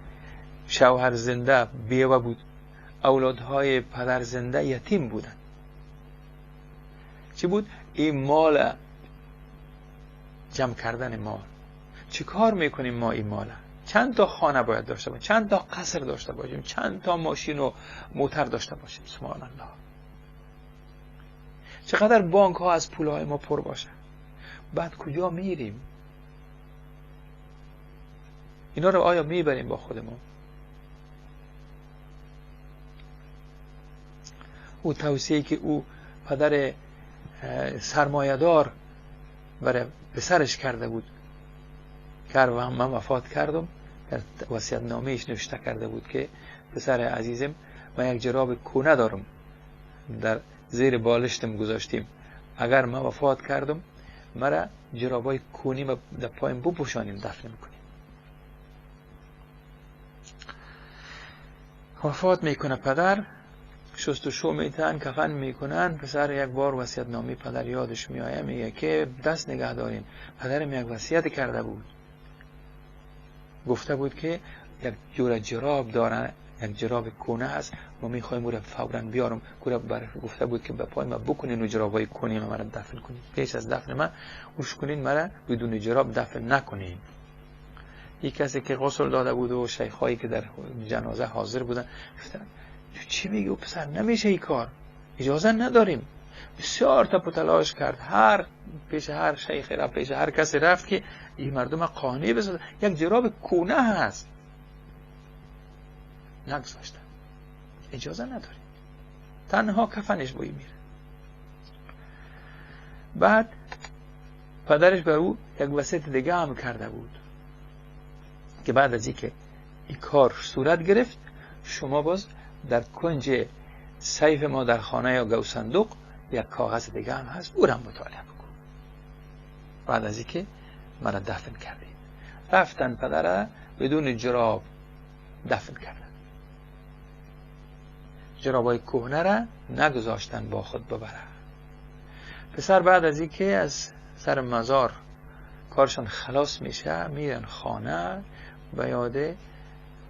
شوهر زنده بیوه بود، اولادهای پدر زنده یتیم بودن. چی بود؟ این مال جمع کردن مال. چی کار میکنیم ما این مال؟ چند تا خانه باید داشته باشیم، چند تا قصر داشته باشیم، چند تا ماشین و موتر داشته باشیم. سبحان الله. چقدر بانک ها از پولهای ما پر باشه. بعد کجا میریم؟ اینا رو آیا میبریم با خودمون؟ او توصیه که او پدر سرمایه‌دار برای پسرش کرده بود، که من وفات کردم، در وصیت نامه‌اش نوشته کرده بود که پسر عزیزم، من یک جراب کونه دارم، در زیر بالشتم گذاشتیم، اگر من وفات کردم مرا جرابای کونی در پایم بپوشانیم، دفن میکنیم. وفات میکنه پدر، شستشو میتن، کفن میکنن، پسر یک بار وصیت نامه پدر یادش میآید، میگه که دست نگه دارین، پدرم یک وصیت کرده بود، گفته بود که یک جور جراب دارن، یک جراب کونه هست، ما میخوایم او را فوراً بیارم، گفته بود که به پای ما بکنین و جرابای کونی ما را دفن کنین، پیش از دفن من اوش کنین، مرا بدون جراب دفن نکنین. یک کسی که غسل داده بود و شیخایی که در جنازه حاضر بودن گفتن تو چی میگی؟ او پسر نمیشه این کار، اجازه نداریم. بسیار تپ تلاش کرد، پیش هر شیخ رفت، پیش هر کسی رفت که این مردم قانع بسازه، یک جراب کونه هست، نگذاشتن، اجازه نداریم، تنها کفنش بوی میره. بعد پدرش به او یک وصیت دیگه هم کرده بود که بعد از اینکه این کار صورت گرفت، شما باز در کنج سیف ما در خانه یا گو صندوق یک کاغذ دیگه هم هست، او را مطالعه بکن. بعد از اینکه مرا دفن کردید، رفتن پدر بدون جراب دفن کردن، جرابای کهنه را نگذاشتن با خود ببره. پسر بعد از اینکه از سر مزار کارشان خلاص میشه، میرن خانه، به یاد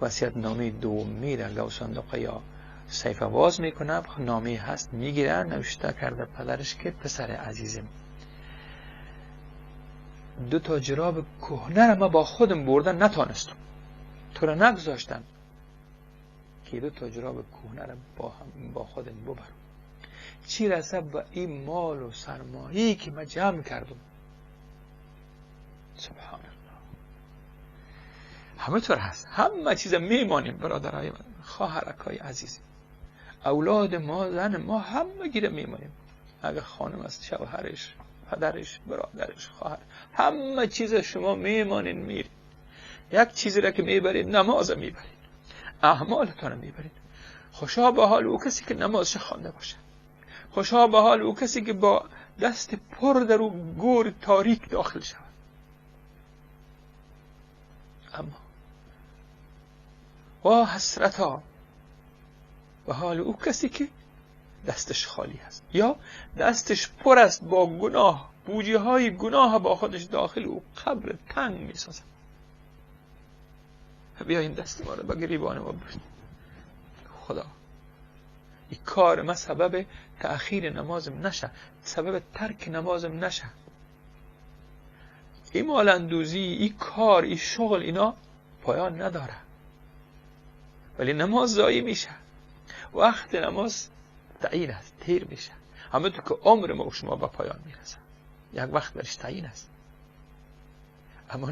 وصیت نامه دوم میرن گو صندوق یا سیف باز میکنه، نامه هست میگیرن، نوشته کرده پدرش که پسر عزیزم، 2 جراب کهنه را ما با خودم بردن نتانستم، تو را نگذاشتن که 2 جراب کهنه را با خودم ببرم، چی رسه به این مال و سرمایه‌ای که من جمع کردم. سبحان الله. همه طور هست، همه چیز میمانیم برادرای من، خواهرکای عزیز، اولاد ما، زن ما، همه گیره میمانیم. اگه خانم است، شوهرش، پدرش، برادرش، خواهر، همه چیز شما میمانین میرین. یک چیزی را که میبرید، نماز میبرید، اعمالتان میبرید. خوشا به حال او کسی که نمازش خوانده باشه، خوشا به حال او کسی که با دست پر در او گور تاریک داخل شود. اما وا حسرتا به حال او کسی که دستش خالی است، یا دستش پر است با گناه، بوجه های گناه با خودش داخل او قبر تنگ می سازد. بیاین دست ما رو به گریبان ما برید. خدا این کار ما سبب تأخیر نمازم نشه، سبب ترک نمازم نشه. این مال اندوزی، این کار، این شغل، اینا پایان نداره، ولی نماز ضایع میشه، وقت نماز تعیین است، تیر میشه، همه تو که عمر ما و شما به پایان میرسه، یک وقت برش تعیین است. اما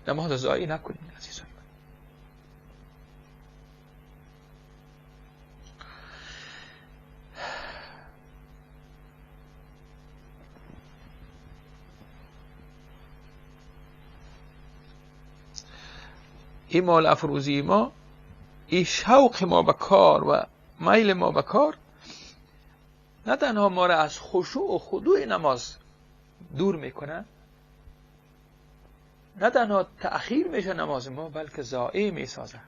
نماز ضایع نکنیم عزیزان. این مال افروزی ما، این شوق ما به کار و میل ما به کار نه تنها ما را از خشوع و خضوع نماز دور میکنه، نه تنها تأخیر میشه نماز ما، بلکه ضایع میسازه.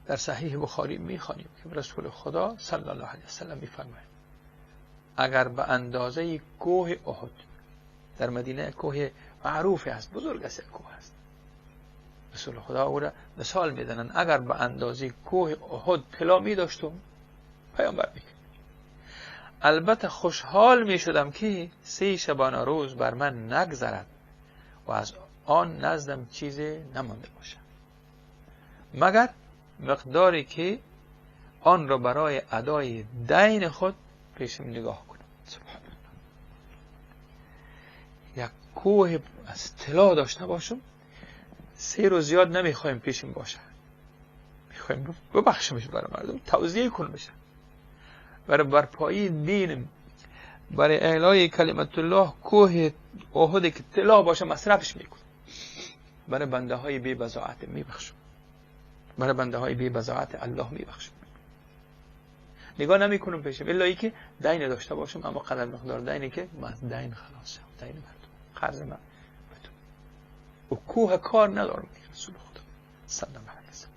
در صحیح بخاری میخوانیم که رسول خدا صلی الله علیه وسلم میفرماید اگر به اندازه کوه احد، در مدینه کوه معروف است، بزرگ است، کوه است، رسول خدا او را مثال میدنن، اگر به اندازه کوه احد طلا می داشتم، پیامبر میگه البته خوشحال می شدم که 3 شبانه روز بر من نگذرد و از آن نزدم چیزی نمانده باشد مگر مقداری که آن را برای ادای دین خود پیشم نگاه کنم. سبحان الله. یک کوه از طلا داشته باشم، 3 روز زیاد نمیخوایم پیشم باشه، میخوایم ببخشمش برای مردم، توزیع کنمش، برای برپایی دینم، برای اعلای کلمت الله کوه احد که طلا باشه مصرفش میکنم، برای بنده های بی بضاعت میبخشم، برای بنده های بی بضاعت الله میبخشم. نگاه نمی کنم پیشم الا ای که دین داشته باشم، اما قدر مقدار دینی که من از دین خلاصم، دین مردم، قرض من بدون و کوه کار ندارم. رسول خدا صلی الله علیه وسلم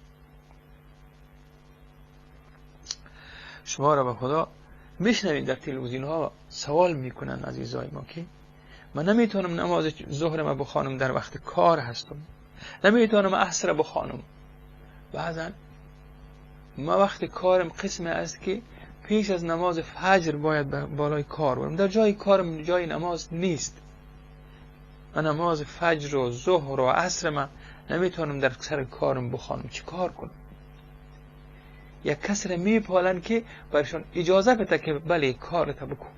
شما را به خدا میشنوید در تلویزیون ها سوال میکنن عزیزای ما که من نمیتونم نماز ظهر ما بخوانم، در وقت کار هستم، نمیتونم عصر بخوانم. بعضا ما وقت کارم قسم است که پیش از نماز فجر باید بالای کار برم، در جای کارم جای نماز نیست. من نماز فجر و ظهر و عصر من نمیتونم در سر کارم بخوانم، چی کار کنم؟ یک کس را میپالن که برشان اجازه بده که بله کارت بکن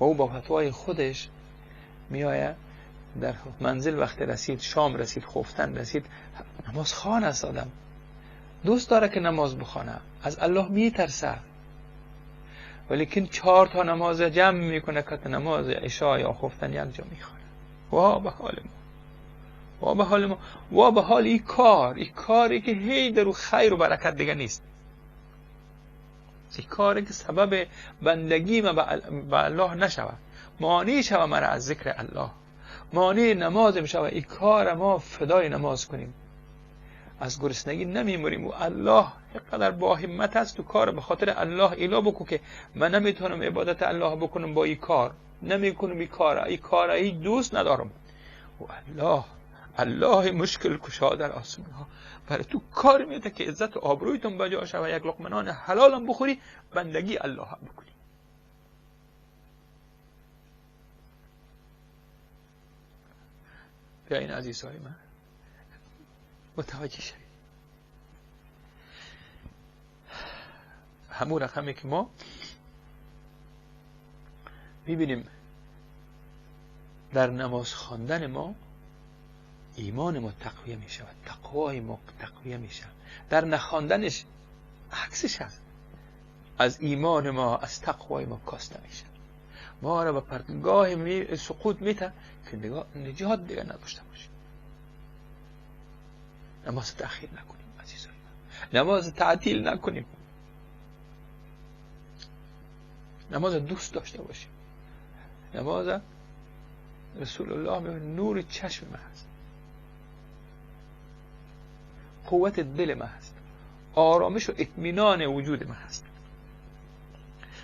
و او با فتوای خودش میآید در منزل وقت رسید، شام رسید، خفتن رسید، نماز خوان است، آدم دوست داره که نماز بخوانه، از الله میترسه، ولیکن 4 تا نماز جمع میکنه که نماز عشا یا خفتن یک جا میخوانه. وا به حال ما، وا به حال ما، وا به حال این کاری که هی در خیر و برکت دیگه نیست، این کاری که سبب بندگی ما به الله نشود، مانع شود مرا از ذکر الله، مانع نماز میشود. این کار ما فدای نماز کنیم، از گرسنگی نمیموریم و الله اینقدر با همت است تو کار به خاطر الله ایلا بکو که من نمیتونم عبادت الله بکنم با این کار، نمیکنم این کار ای دوست ندارم و الله مشکل کشا در آسمان ها برای تو کار میده که عزت و آبرویتون بجا شود، یک لقمه نان حلال هم بخوری، بندگی الله هم بکنی. بیاین عزیزهای من متوجه شوید همون رقمی که ما ببینیم در نماز خواندن ما ایمان ما تقویه می شود، تقوای ما تقویه می شود، در نخواندنش عکسش هست، از ایمان ما از تقوای ما کاسته می شود، ما را به پرتگاه سقوط میته که نجات دیگه نداشته باشیم. نماز تأخیر نکنیم عزیزان، نماز تعطیل نکنیم، نماز دوست داشته باشیم. نماز رسول الله میگه نور چشم من هست، قوت دل من هست، آرامش و اطمینان وجود من هست،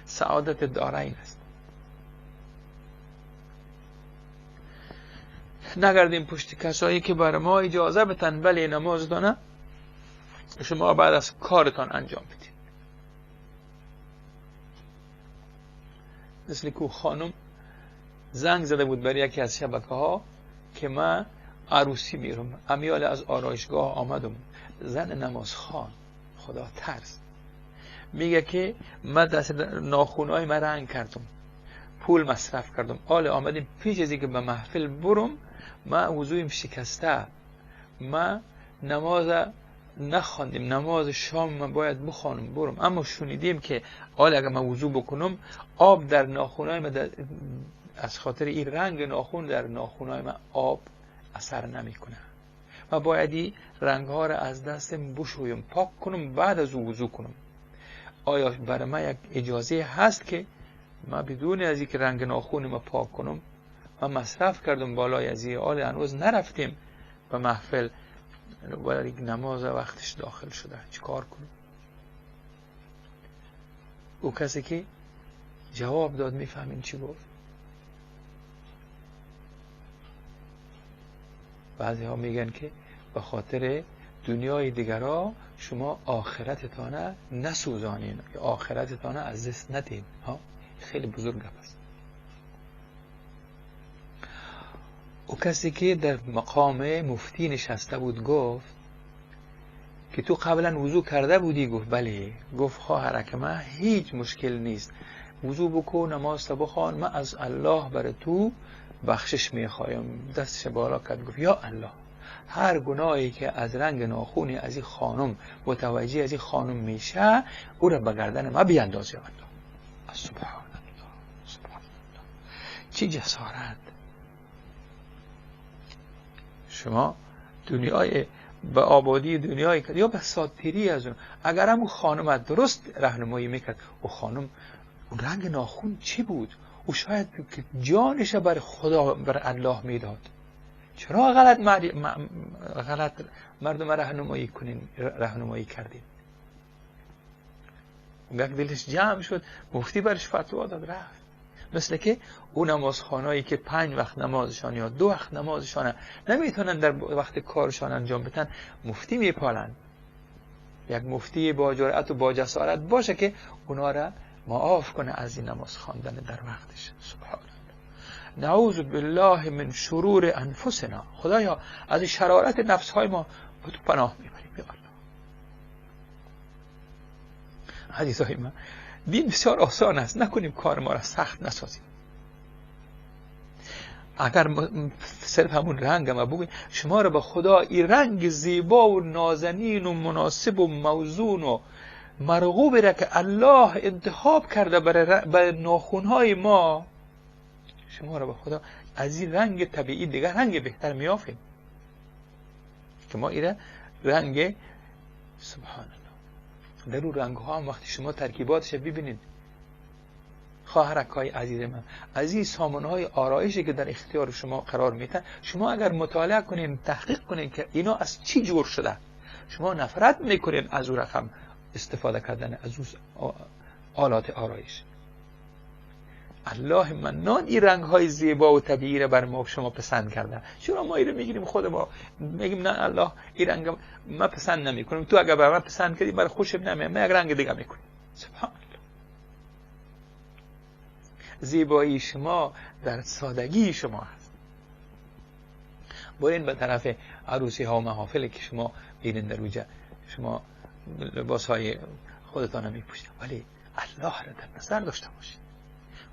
سعادت دارین است. نگردیم پشت کسایی که برای ما اجازه بتن بله نماز دانه شما بعد از کارتان انجام بدید. مثل که خانم زنگ زده بود برای یکی از شبکه ها که من عروسی میرم، امیال از آرایشگاه آمدم، زن نماز خان خدا ترس میگه که من دست ناخونای من رنگ کردم، پول مصرف کردم، آل آمدیم پیش ازی که به محفل برم من وضویم شکسته، من نماز نخواندیم، نماز شام من باید بخوانم برم، اما شنیدیم که حالا اگر من وضو بکنم آب در ناخونای من از خاطر این رنگ ناخون در ناخونای من آب اثر نمیکنه. من باید رنگ ها را از دستم بشویم، پاک کنم، بعد از وضو کنم. آیا برای من یک اجازه هست که من بدون از اینکه رنگ ناخون ما پاک کنم من مصرف کردم بالای از این حال هنوز نرفتیم به محفل ولی نماز وقتش داخل شده چیکار کنم؟ او کسی که جواب داد میفهمین چی گفت؟ بعضی ها میگن که به خاطر دنیای دیگرها شما آخرتتانه نسوزانین یا آخرتتانه از دست ندین. ها خیلی بزرگ است. او کسی که در مقام مفتی نشسته بود گفت که تو قبلا وضو کرده بودی؟ گفت بله. گفت خواهرک من هیچ مشکل نیست، وضو بکن، نماز بخوان، من از الله برای تو بخشش میخوایم. دستش بالا کرد گفت یا الله، هر گناهی که از رنگ ناخونی از این خانم متوجه از این خانم میشه او را به گردن ما بیانداز یا الله. سبحان الله، سبحان الله، چی جسارت. شما دنیای به آبادی دنیای یا به ساتیری از اون، اگر همون خانم درست راهنمایی میکرد، او خانم اون رنگ ناخون چی بود؟ او شاید جانش بر خدا بر الله میداد. چرا غلط مردم راهنمایی کردین؟ اون دلش جمع شد، مفتی برش فتوا داد رفت. مثل که اون نمازخوانایی که 5 وقت نمازشان یا 2 وقت نمازشان نمیتونن در وقت کارشان انجام بدن، مفتی میپالن. یک مفتی با جرأت و با جسارت باشه که اونا را معاف کنه از این نماز خواندن در وقتش. سبحان الله. نعوذ بالله من شرور انفسنا. خدایا از شرارت نفسهای ما به تو پناه میبریم یا الله. عزیزای من، دین بسیار آسان است، نکنیم کار ما را سخت نسازیم. اگر صرف همون رنگ ما بگویم شما را به خدا این رنگ زیبا و نازنین و مناسب و موزون و مرغوب را که الله انتخاب کرده برای ناخونهای ما، شما را به خدا از این رنگ طبیعی دیگر رنگ بهتر میافیم که ما این رنگ سبحان الله در اون رنگ ها هم وقتی شما ترکیباتش ببینید خواهرکای عزیز من، از این سامانه های آرایشی که در اختیار شما قرار میتن، شما اگر مطالعه کنین تحقیق کنین که اینا از چی جور شده، شما نفرت میکنین از اون رقم استفاده کردن از اون آلات آرایش. الله منان این رنگ های زیبا و طبیعی را بر ما شما پسند کرده. چرا ما این رو میگیریم خود ما میگیم نه الله این رنگ ما پسند نمی کنم، تو اگر بر من پسند کردی برای خوشم نمیاد، من یک رنگ دیگه میکنم. سبحان الله. زیبایی شما در سادگی شما هست. برین به طرف عروسی ها و محافل که شما بینید در اوجه شما لباس های خودتان میپوشید، ولی الله را در نظر داشته باشید.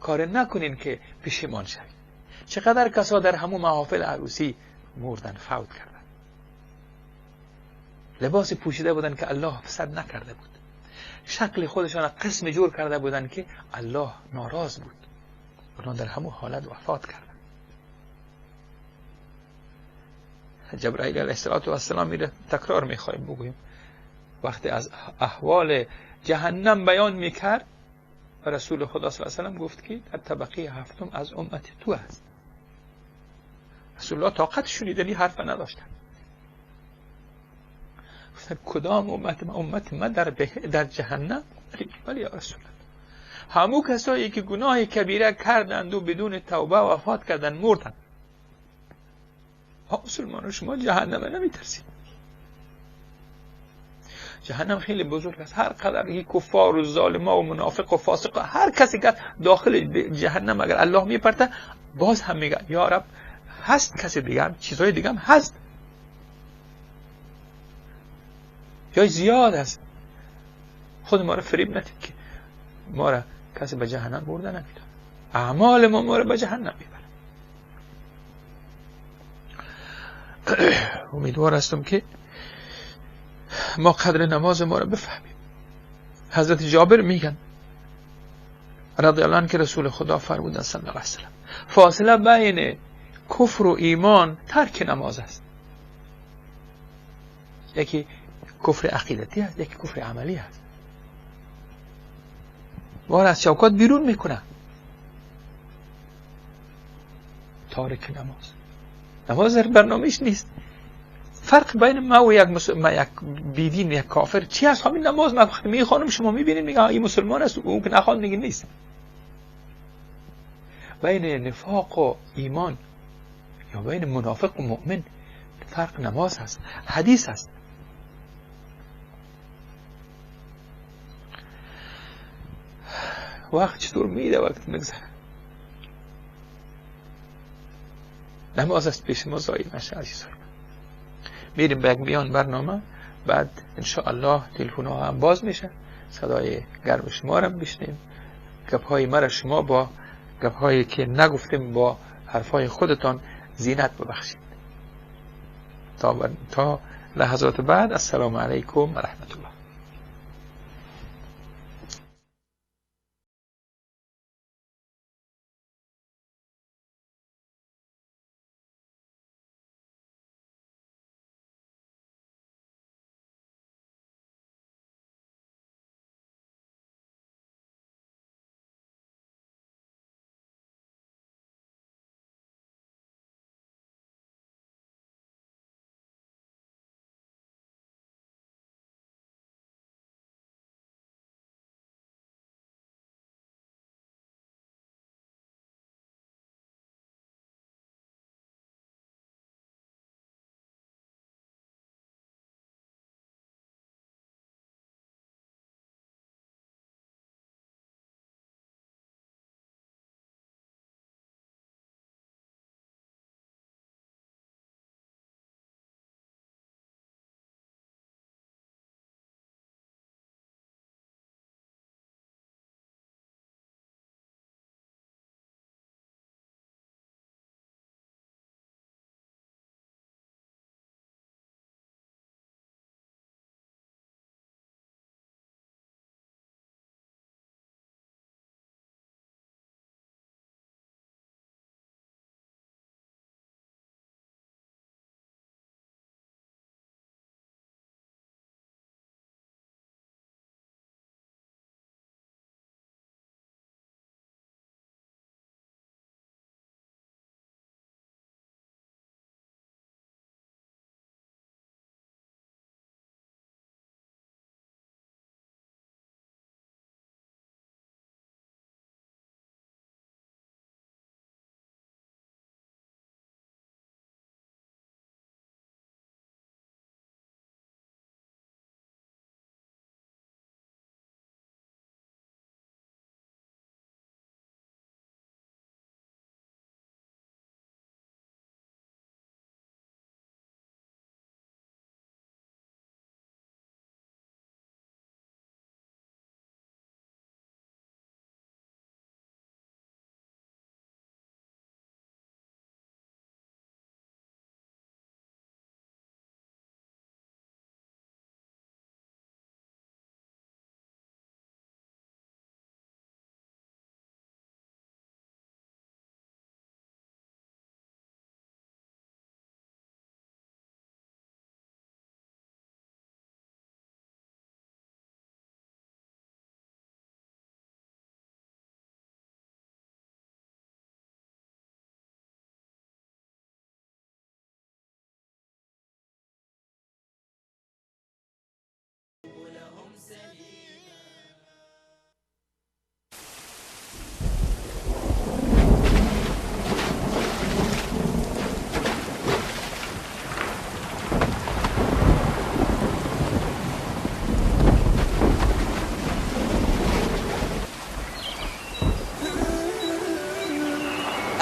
کار نکنین که پشیمان شوید. چقدر کسا در همون محافل عروسی مردن، فوت کردن، لباس پوشیده بودن که الله پسند نکرده بود، شکل خودشان قسم جور کرده بودن که الله ناراض بود، اونا در همون حالت وفات کردن. جبرائیل علیه السلام میره تکرار میخوایم بگویم، وقتی از احوال جهنم بیان میکرد و رسول خدا صلی الله علیه و سلم گفت که در طبقه 7 از امت تو هست. رسول الله طاقت شنیدنی حرف نداشتن. گفتن کدام امت من در جهنم؟ ولی یا رسول الله، همو کسایی که گناه کبیره کردند و بدون توبه وفات کردند مردند. مسلمانان شما جهنم نمیترسید؟ جهنم خیلی بزرگ است. هر قدر که کفار و ظالما و منافق و فاسق هر کسی که داخل جهنم اگر الله میپرته باز هم میگه یا رب هست کسی دیگه هم چیزهای دیگه هم هست، جای زیاد است. خود ما را فریب ندید که ما را کسی به جهنم برده نمیده. اعمال ما را به جهنم میبره. امیدوار هستم که ما قدر نماز ما رو بفهمیم. حضرت جابر میگن رضی الله عنه که رسول خدا فرمودن صلی الله علیه و سلم فاصله بین کفر و ایمان ترک نماز است. یکی کفر عقیدتی است، یکی کفر عملی است. وار از شوکات بیرون میکنه. تارک نماز در برنامهش نیست. فرق بین ما و یک بیدین یک کافر چی است؟ همین نماز. ما وقتی میخوانم شما میبینید میگه این مسلمان است و اون که نخوان میگه نیست. بین نفاق و ایمان یا بین منافق و مؤمن فرق نماز هست، حدیث هست. وقت چطور میده وقت میگذره. نماز است پیش ما ضایع نشه عزیزان. میریم به یک میان برنامه، بعد انشاءالله تلفن ها هم باز میشه، صدای گرم شما رو بشنیم، گپهای مرا شما با گپهایی که نگفتیم با حرفهای خودتان زینت ببخشید. تا لحظات بعد السلام علیکم و رحمت الله.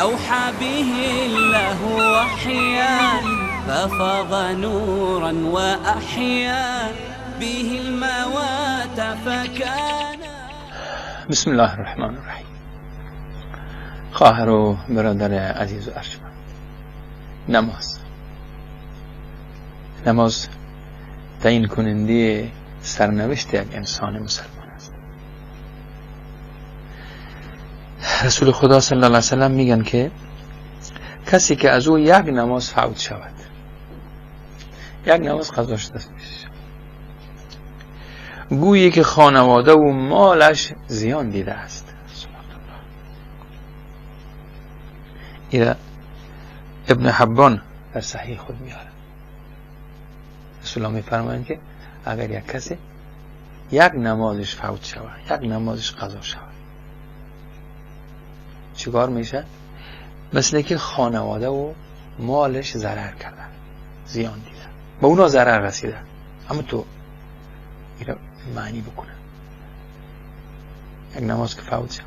أوحى به الله وحيا ففاض نورا وأحيا به الموات فكان. بسم الله الرحمن الرحیم. خواهر و برادر عزیز و ارجمند، نماز تعیین کننده سرنوشت یک انسان مسلمان است. رسول خدا صلی الله علیه و سلم میگن که کسی که از او یک نماز فوت شود، یک نماز قضا شده است، گویی که خانواده و مالش زیان دیده است. این ابن حبان در صحیح خود میاره. رسول الله میفرمایند که اگر یک کسی یک نمازش فوت شود، یک نمازش قضا شود، چیکار میشه؟ مثل که خانواده و مالش ضرر کردن، زیان دیده، به اونا ضرر رسیده. اما تو این معنی بکنه یک نماز که فوت شد.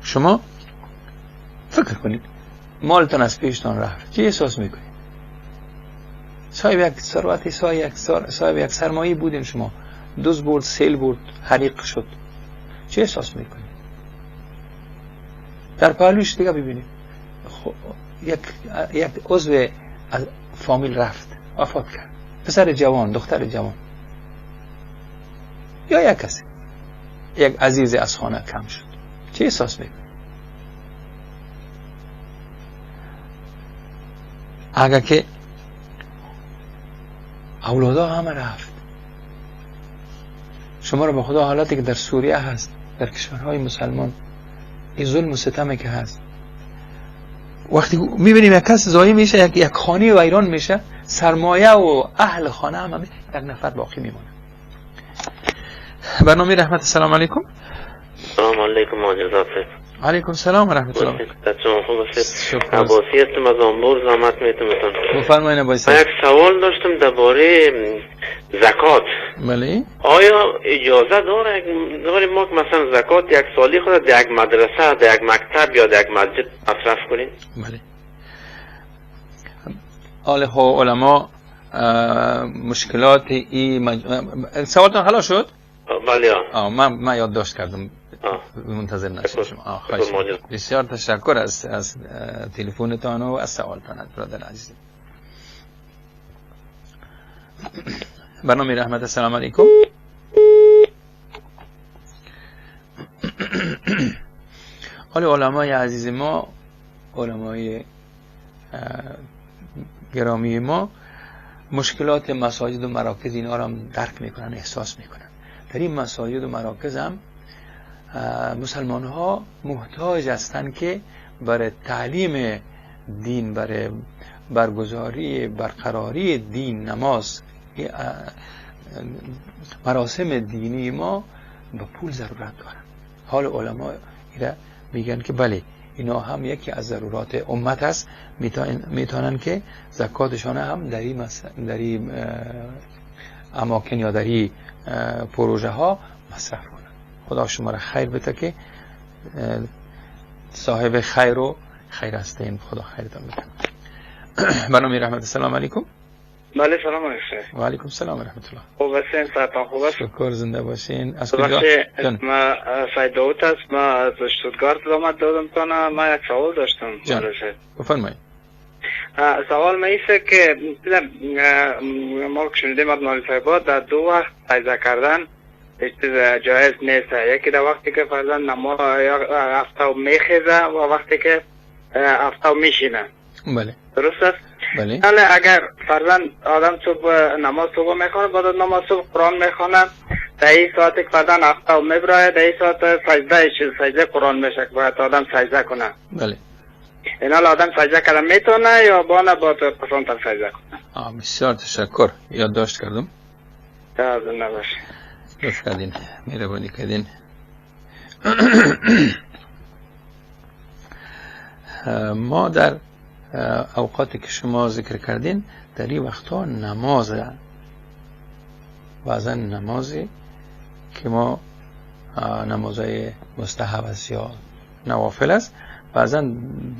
شما فکر کنید مالتان از پیشتان رفت، چی احساس میکنید؟ صاحب یک ثروتی، صاحب یک سرمایه بودین، شما دوز برد، سیل برد، حریق شد، چی احساس میکنید؟ در پهلوش دیگه ببینید یک عضو از فامیل رفت، وفات کرد، پسر جوان، دختر جوان، یا یک کسی، یک عزیز از خانه کم شد، چه احساس میکنید؟ اگر که اولادا همه رفت، شما رو به خدا حالاتی که در سوریه هست، در کشورهای مسلمان، این ظلم و ستمی که هست، وقتی میبینیم یک کس زایی میشه، یک خانه ویران میشه، سرمایه و اهل خانه هم یک نفر باقی میمونه. برنامه رحمت. السلام علیکم. سلام علیکم آجزات. علیکم سلام و رحمت الله. بچه‌ها خوب هستید؟ عباسی هستم از آنبور، زحمت میتونم. بفرمایید عباسی. من یک سوال داشتم درباره زکات. بله. آیا اجازه داره ما که مثلا زکات یک سالی خود در یک مدرسه، در یک مکتب یا در یک مسجد مصرف کنیم؟ بله. آله علما مشکلات سوالتون حل شد؟ بله. من یادداشت کردم. منتظر نشید شما. بسیار تشکر از تلفنتان و از سوالتان برادر عزیز. برنامه رحمت. السلام علیکم. حالا علمای عزیز ما، علمای گرامی ما، مشکلات مساجد و مراکز اینا را هم درک میکنن، احساس میکنن. در این مساجد و مراکز هم مسلمان ها محتاج هستند که برای تعلیم دین، برای برگزاری برقراری دین، نماز، مراسم دینی ما به پول ضرورت دارن. حال علما میگن که بله، اینا هم یکی از ضرورات امت است، میتونن که زکاتشان هم در این اماکن یا در این پروژه ها مصرف کنن. خدا شما را خیر بده که صاحب خیر و خیر هستین. خدا خیرتان بده. برنامه رحمت. السلام علیکم. بله سلام علیکم. و علیکم السلام و رحمت الله. خوب هستین؟ ساعتان خوب است؟ شکر، زنده باشین. از کجا؟ ما سید داوود است. ما از شتوتگارت آمد دادم تانه. ما یک سوال داشتم. بفرمایید. سوال ما ایسته که ما شنیدیم از مولوی صاحبا در دو وقت سجده کردن جایز نیست. یکی در وقتی که فرضاً نماز هفته میخیزه و وقتی که هفته میشینه. بله. درست است؟ بله. اگر فرضاً آدم صبح نماز صبح میخونه، بعد نماز صبح قرآن میخونه، در این ساعتی که فرضاً هفته میبرای، در این ساعت سجده قرآن میشه که باید آدم سجده کنه. بله. این حال آدم سجده کردن میتونه یا با تو پسانتر سجده کنه؟ بسیار تشکر، یادداشت کردم. زنده باش. لطف کردین، مهربانی کردین. ما در اوقاتی که شما ذکر کردین در این وقتا نماز، بعضا نمازی که ما نمازهای مستحب است یا نوافل است، بعضا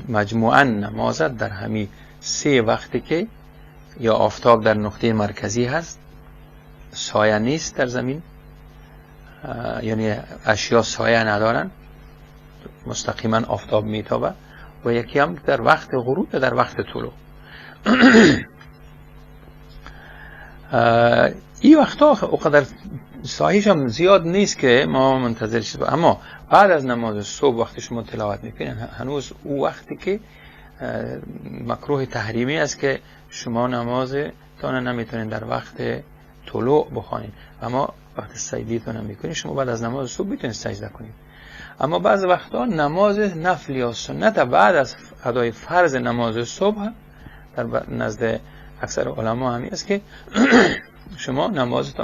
مجموعاً نماز در همین سه وقتی که یا آفتاب در نقطه مرکزی هست، سایه نیست در زمین، یعنی اشیا سایه ندارن، مستقیما آفتاب میتابه، و یکی هم در وقت غروب و در وقت طلوع. این وقتا اونقدر سایش هم زیاد نیست که ما منتظر شد، اما بعد از نماز صبح وقتی شما تلاوت میکنین هنوز او وقتی که مکروه تحریمی است که شما نمازتان نمیتونین در وقت طلوع بخوانید، اما وقت سجدهتون هم میکنید شما بعد از نماز صبح میتونید سجده کنید. اما بعض وقتا نماز نفل یا سنت بعد از ادای فرض نماز صبح در نزد اکثر علما همی است که شما نماز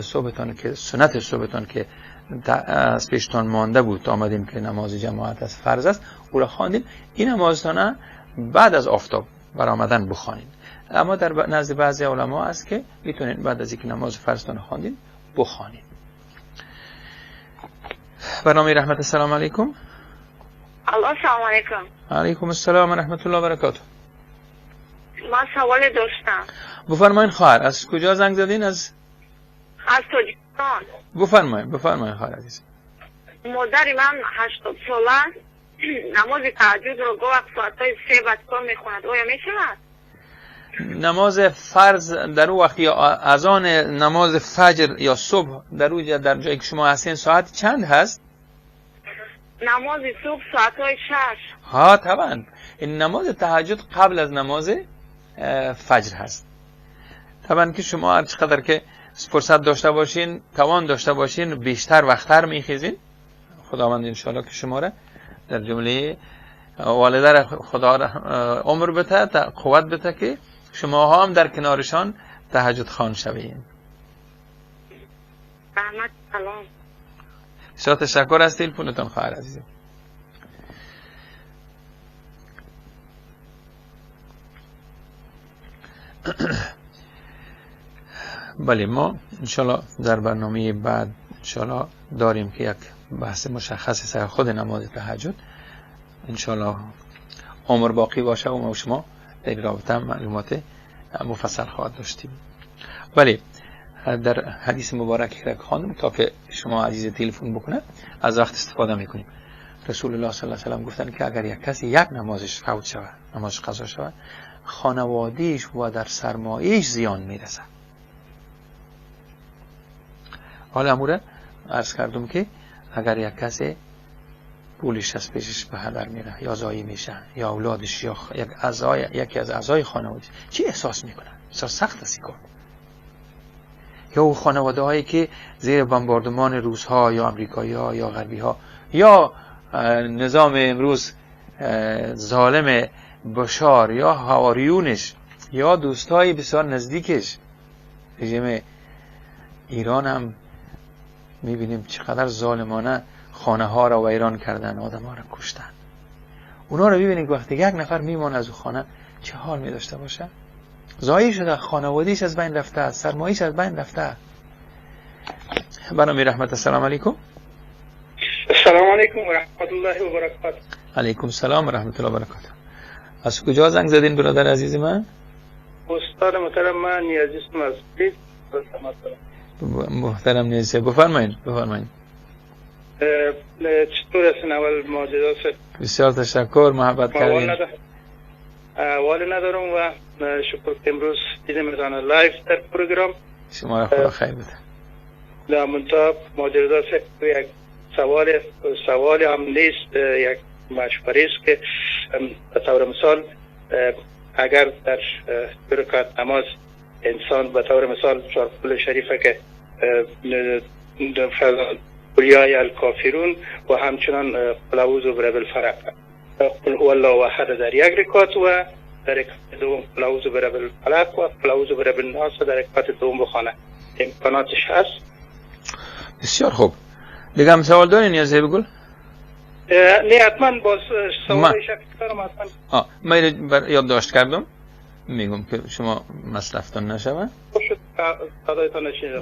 صبحتان که سنت صبحتان که از پیشتان مانده بود آمدیم که نماز جماعت از فرض است او را خواندیم، این نمازتان بعد از آفتاب برآمدن بخوانید. اما در نزد بعضی علما است که میتونید بعد از اینکه نماز فرضتان خواندید بخوانید. برنامه رحمت. السلام علیکم. السلام علیکم. علیکم السلام و رحمت الله و برکاته. من سوال داشتم. بفرمایید خواهر. از کجا زنگ زدین؟ از تاجیکستان. بفرمایید خواهر عزیز. مادر من 80 ساله نماز تهجد رو گوه ساعتای 3 بعد کار میخوند. آیا میشود؟ نماز فرض در اون وقت یا اذان نماز فجر یا صبح در جایی که شما هستین ساعت چند هست؟ نماز صبح ساعتای 6. ها طبعا این نماز تهجد قبل از نماز فجر هست. طبعا که شما هر چقدر که فرصت داشته باشین، توان داشته باشین، بیشتر وقتر میخیزین. خداوند انشاءالله که شما را در جمله والده را خدا را عمر بده، قوت بده که شما هم در کنارشان تهجد خوان شوید. رحمت سلام. بسیار تشکر از تلفنتون خواهر عزیزم. بله ما انشالله در برنامه بعد انشالله داریم که یک بحث مشخص سر خود نماز تهجد انشالله عمر باقی باشه و ما شما در رابطه معلومات مفصل خواهد داشتیم. بله در حدیث مبارک که خواندم تا که شما عزیز تلفن بکنه از وقت استفاده میکنیم. رسول الله صلی الله علیه و سلم گفتن که اگر یک کسی یک نمازش فوت شود، نمازش قضا شود، خانواده‌اش و در سرمایه‌اش زیان میرسه. حالا اموره عرض کردم که اگر یک کسی پولش از پیشش به هدر میره یا ضایع میشه یا اولادش یا یکی از اعضای خانواده‌اش چی احساس میکنه؟ احساس سخت است کار. یا او خانواده هایی که زیر بمباردمان روس‌ها یا آمریکایی‌ها یا غربی‌ها یا نظام امروز ظالم بشار یا حواریونش یا دوستای بسیار نزدیکش رژیم ایران هم میبینیم چقدر ظالمانه خانه ها را ویران کردن، آدم ها را کشتن. اونا رو ببینید وقتی یک نفر میمونه از اون خانه چه حال می داشته باشه؟ ضایع شده، خانواده‌اش از بین رفته، سرمایه‌اش از بین رفته. برنامه رحمت. السلام علیکم. السلام علیکم و رحمت الله و برکاته. علیکم السلام و رحمت الله و برکاته. از کجا زنگ زدین برادر عزیز من؟ استاد محترم من نیازی هستم از پلیس. محترم نیازی، بفرمایید. چطور هستین؟ اول معجزات بسیار تشکر، محبت کردین. اول ندارم و شکر که امروز دیدم از آن لایف در پروگرام. شما را خدا خیر بده. در منطقه معجزات یک سوال هم نیست، یک مشوره است که به طور مثال اگر در رکعت نماز انسان به طور مثال چهار قول شریفه که قلیای الکافرون و همچنان قل اعوذ برب الفلق قل هو الله احد در یک رکعت و در رکعت دوم قل اعوذ برب الفلق و قل اعوذ برب الناس در رکعت دوم بخونه. امکاناتش هست؟ بسیار خوب. دیگه هم سوال دارین یا زیب گل؟ نه حتما باز سوال شکل دارم حتما. من یادداشت کردم میگم که شما مصرفتان نشوه.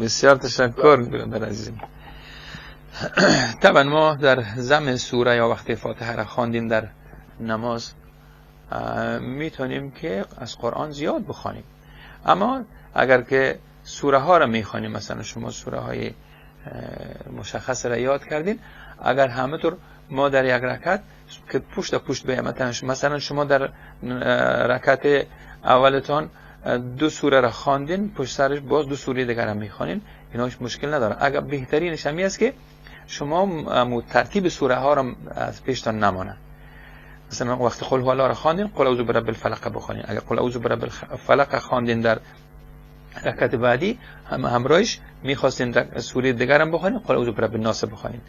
بسیار تشکر برادر عزیزم. طبعا ما در ضمن سوره یا وقت فاتحه را خواندیم در نماز میتونیم که از قرآن زیاد بخوانیم، اما اگر که سوره ها را میخوانیم، مثلا شما سوره های مشخص را یاد کردین، اگر همه طور ما در یک رکعت که پشت به پشت بیامتن، مثلا شما در رکعت اولتان دو سوره را خواندین پشت سرش باز دو سوره دیگر هم میخوانین، ایناش مشکل نداره. اگر بهترینش همی است که شما ترتیب سوره ها را از پیشتان نمانه. مثلا وقتی قل هو الله را خواندین قل اعوذ برب الفلق بخوانین. اگر قل اعوذ برب الفلق خواندین در رکعت بعدی همراهش میخواستین سوره دیگر هم بخوانین قل اعوذ برب الناس بخوانین.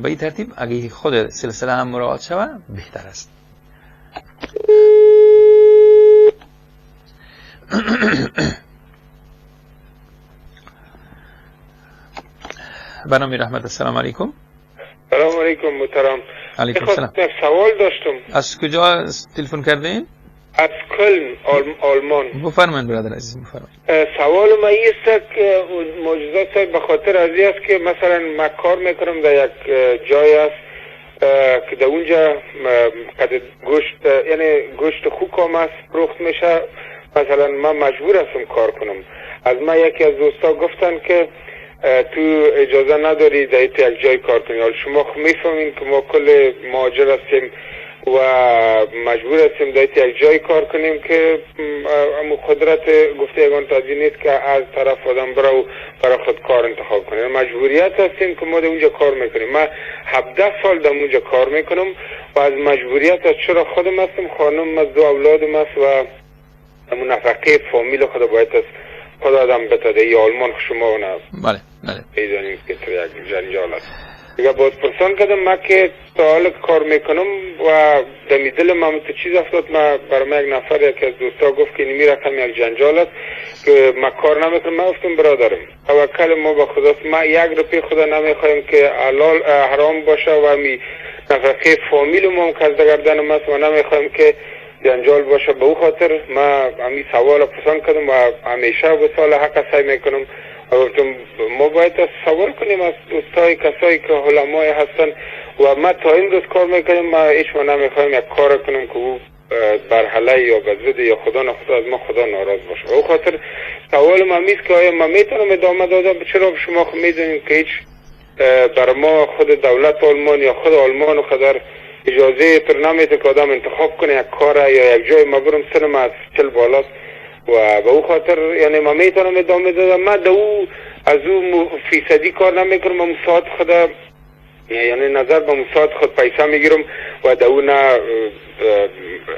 به این ترتیب اگه خود سلسله هم مراعات شود بهتر است. برنامه رحمت. السلام علیکم. سلام علیکم محترم. علیکم السلام. سوال داشتم. از کجا تلفن کردین؟ از کلن، آلمان. بفرمایید برادر عزیز، بفرمایید. سوال ما است که معجزات به خاطر از این است که مثلا من کار میکنم در یک جای است که در اونجا گوشت، یعنی گوشت خوکم است فروخت میشه. مثلا من مجبور هستم کار کنم. از من یکی از دوستا گفتن که تو اجازه نداری در یک جای کار کنی. حالا شما میفهمین که ما کل مهاجر هستیم و مجبور هستیم در یک جای کار کنیم که قدرت گفته یگان تازی نیست که از طرف آدم برای خود کار انتخاب کنیم. مجبوریت هستیم که ما در اونجا کار میکنیم. من 17 سال در اونجا کار میکنم و از مجبوریت از چرا خودم هستم، خانم از 2 اولادم است و همون نفقه فامیل خود باید است خدا آدم بتاده. ای آلمان شما نه بله پیدانیم که تو یک جنجال است. دیگه باز پرسان کردم من که تا حال کار میکنم و دمی دل من تو چیز افتاد. من برای من یک نفر یکی از دوستا گفت که نمی رقم یک جنجال است که من کار نمیکنم. من گفتم برادرم توکل ما به خداست، ما 1 روپیه خدا نمیخوایم که حلال حرام باشه و می نفقه فامیل ما که از گردن ما است و نمیخوایم که جنجال باشه. به او خاطر ما همین سوال پرسان کردم و همیشه به سال حق سعی میکنم و گفتم ما باید سوال کنیم از دوستای کسایی که علمای هستن و ما تا این روز کار میکنیم. ما هیچ ما نمیخوایم یک کار کنیم که او برحله یا بزرد یا خدا نخدا از ما خدا ناراض باشه. به او خاطر سوال ما میست که آیا ما میتونم ادامه دادم؟ چرا شما میدونیم که هیچ بر ما خود دولت آلمان یا خود آلمان خدا اجازه تر نمیده که آدم انتخاب کنه یک کار یا یک جای. ما برم سنم از 40 بالاست و به او خاطر یعنی ما میتونم ادامه دادم. من دو از او فیصدی کار نمیکنم. من مساعد خدا یعنی نظر به مساعد خود پیسه میگیرم و دو نه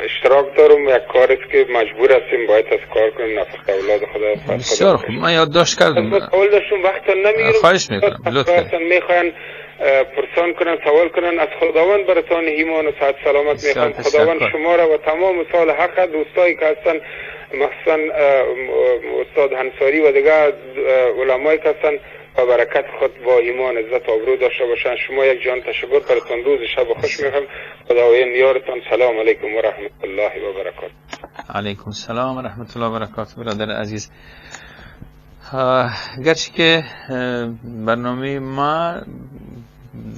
اشتراک دارم. یک کار است که مجبور هستیم باید از کار کنیم نفقه اولاد خدا. بسیار خوب، من یادداشت کردم. سوال داشتم وقت نمیگیرم. خواهش میکنم لطفا. میخواین پرسان کنن سوال کنن از خداوند براتان ایمان و صحت سلامت میخوام. خداوند شما را و تمام سال حق دوستایی که هستن مخصوصا استاد انصاری و دیگر علمایی که هستن و برکت خود با ایمان عزت آبرو داشته باشن. شما یک جان تشکر براتون. روز شب خوش میخوام. خداوند یارتان. سلام علیکم و رحمت الله و برکاته. علیکم السلام و رحمت الله و برکاته. برادر عزیز، گرچه که برنامه ما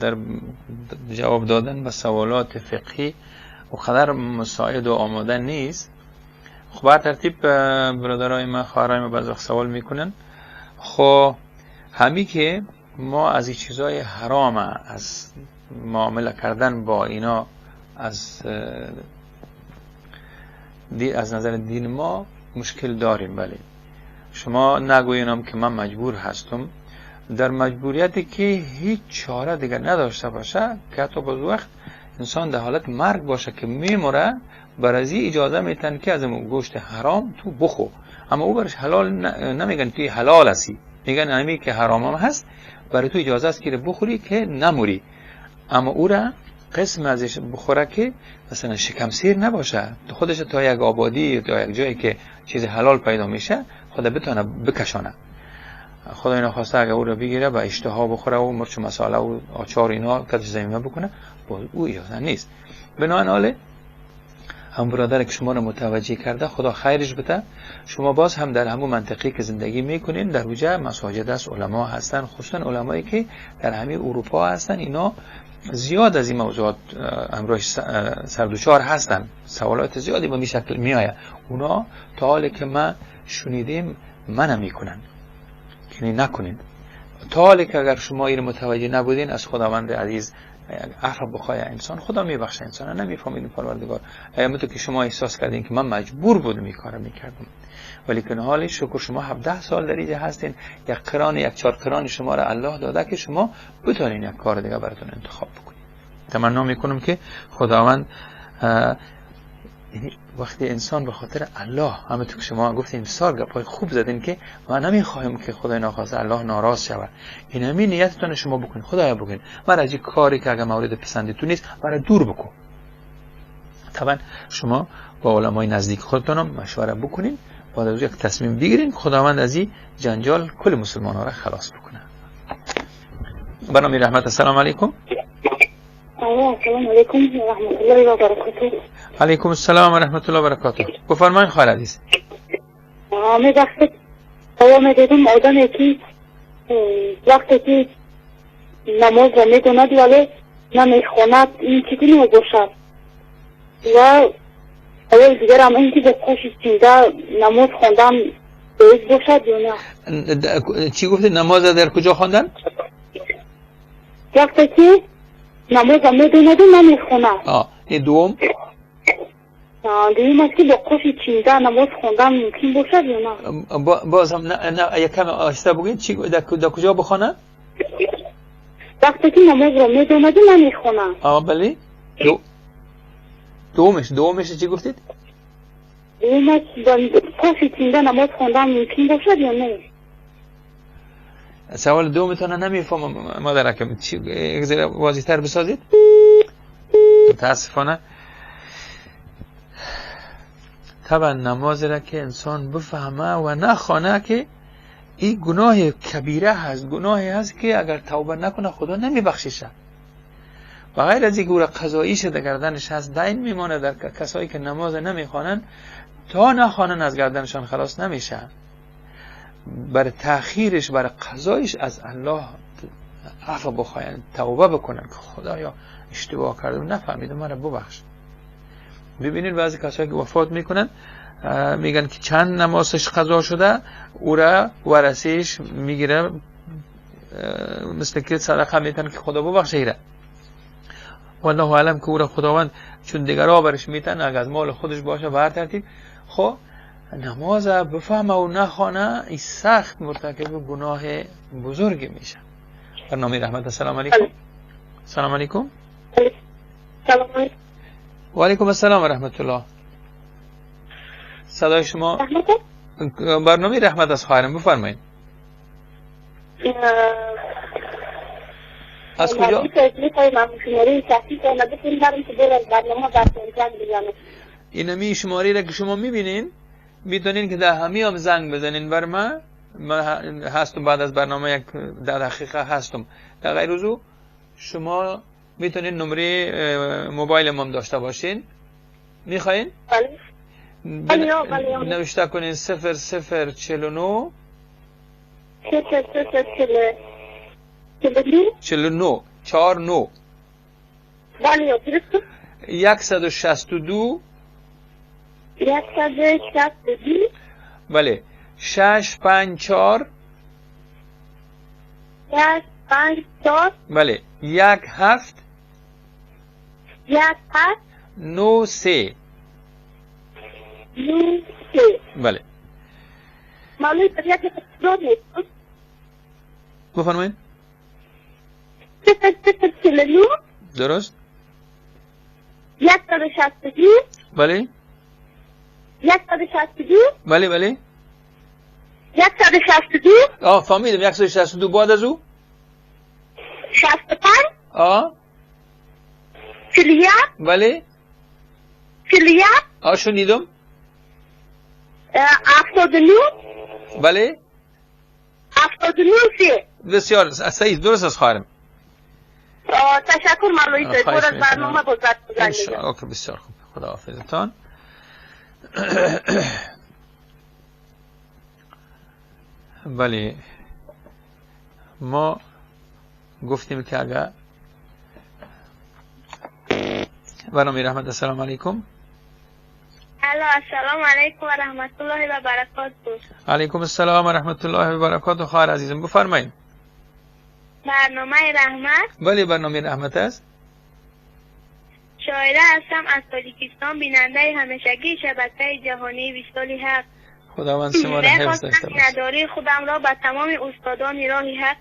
در جواب دادن به سوالات فقهی و قدر مساعد و آماده نیست، خب بر ترتیب برادرای ما خواهرای ما بعض وقت سوال میکنن. خب همی که ما از این چیزای حرام از معامله کردن با اینا از نظر دین ما مشکل داریم. بله شما نگوینم که من مجبور هستم. در مجبوریتی که هیچ چاره دیگر نداشته باشه که حتی باز وقت انسان در حالت مرگ باشه که میموره، برای اجازه میتن که از گوشت حرام تو بخو، اما او برش حلال نمیگن توی حلال هستی، میگن همی که حرام هم هست برای تو اجازه است که بخوری که نموری، اما او را قسم ازش بخوره که مثلا شکم سیر نباشه، خودش تا یک آبادی تا یک جایی که چیز حلال پیدا میشه خدا بتونه بکشانه. خدا اینا خواسته اگه او را بگیره و اشتها بخوره و مرچ و مساله و آچار اینا کج زمینه بکنه، با او اجازه نیست. بنابراین هم برادر که شما را متوجه کرده خدا خیرش بده. شما باز هم در همون منطقی که زندگی میکنین در وجه مساجد است، علما هستن، خصوصا علمایی که در همین اروپا هستن، اینا زیاد از این موضوعات امروز سردوچار هستن، سوالات زیادی به این شکل میآید. اونا تا حالی که ما شنیدیم منع میکنن، یعنی نکنین. تا حالی که اگر شما این متوجه نبودین از خداوند عزیز عفو بخواه انسان، خدا میبخشه انسان. نمیفهمید پروردگار همونطور که شما احساس کردین که من مجبور بودم این کارو میکردم، ولی که حالی شکر شما 17 سال در اینجا هستین، یک قران، یک 4 قران شما را الله داده که شما بتونین یک کار دیگه براتون انتخاب بکنید. تمنا میکنم که خداوند وقتی انسان به خاطر الله، همونطور که شما گفتین بسیار گپای خوب زدین که ما نمیخوایم که خدای ناخواسته الله ناراض شود، این همین نیتتون شما بکنید. خدایا بکنید من از این کاری که اگه مورد پسندتون نیست برای دور بکن. طبعا شما با علمای نزدیک خودتون هم مشوره بکنین، بعد از یک تصمیم بگیرین، خداوند از این جنجال کل مسلمان ها را خلاص بکنه. برنامه رحمت. السلام علیکم. السلام علیکم و رحمت الله و برکاته. علیکم السلام و رحمت الله و برکاته. بفرمایید خواهر عزیز. می وقتی پیام دیدم آدمی که وقتی که نماز را میدوند ولی نمیخواند، این چیزی نمیباشد و اول دیگر هم این که به کوشش چیزا نماز خواندن باید باشد یا نه؟ چی گفتید؟ نماز در کجا خواندن؟ وقتی که نماز را میدوند و نمیخواند. این دوم؟ دوم است که با کوشش چیزا نماز خواندن ممکن باشد یا نه؟ باز هم نه یکم آهسته بگید. چی در کجا بخواند؟ وقتی که نماز را میدوند و نمیخواند. بله. دومش چی گفتید؟ دومش با کوشش چیزا نماز خواندن ممکن باشد یا نه؟ سوال دومتون نمیفهمم مادرکم، چی یک ذره واضح‌تر بسازید؟ متاسفانه طبعا نماز را که انسان بفهمه و نخوانه که این گناه کبیره هست، گناهی هست که اگر توبه نکنه خدا نمیبخشیشه. و غیر از اینکه او را قضاییش در گردنش هست، دین میمانه در کسایی که نماز نمیخوانن تا نخوانن از گردنشان خلاص نمیشه. برای تأخیرش، برای قضایش از الله عفو بخواین، توبه بکنن که خدایا اشتباه کردم نفهمیدم مرا ببخش. ببینید بعضی کسایی که وفات میکنن میگن که چند نمازش قضا شده، او را ورثه‌اش میگیره مثل که صدقه میتن که خدا ببخشه ایره. والله اعلم که او را خداوند چون دیگرها برش میتن اگر از مال خودش باشه به هر ترتیب. خب نماز بفهمه و نخوانه این سخت مرتکب گناه بزرگ میشه. برنامه رحمت. السلام علیکم. السلام علیکم. سلام علیکم. و علیکم السلام و رحمت الله. صدای شما برنامه رحمت از خواهرم، بفرمایید. از کجا؟ این شماره را که شما میبینین میتونین که در همه هم زنگ بزنین بر من هستم، بعد از برنامه یک 10 دقیقه هستم. در غیر از او شما میتونین نمره موبایل ما داشته باشین. میخواین؟ بله. نوشته کنین 0049 49 بله. 162 بله 654 بله 17 93 بله. بفرمایید. درست. 162 بله 162 بله 162 فهمیدم. 162 بعد از او 65 41 بله 41 شنیدم. 79 بله 79 بسیار صحیح، درست از خواهرم. تشکر مولوی صاحب. از برنامه بزرگ اوکی بسیار خوب. خدا حافظتان. بله ما گفتیم که اگر برنامه رحمت. السلام علیکم. السلام علیکم و رحمت الله و برکاته. علیکم السلام و رحمت الله و برکاته. خواهر عزیزم بفرمایید. برنامه رحمت؟ بله برنامه رحمت است. زائره هستم از تاجیکستان، بیننده همیشگی شبکه جهانی ویسالی حق. خداوند شما را حفظ داشته باشه. نداری خودم را به تمام استادان راه حق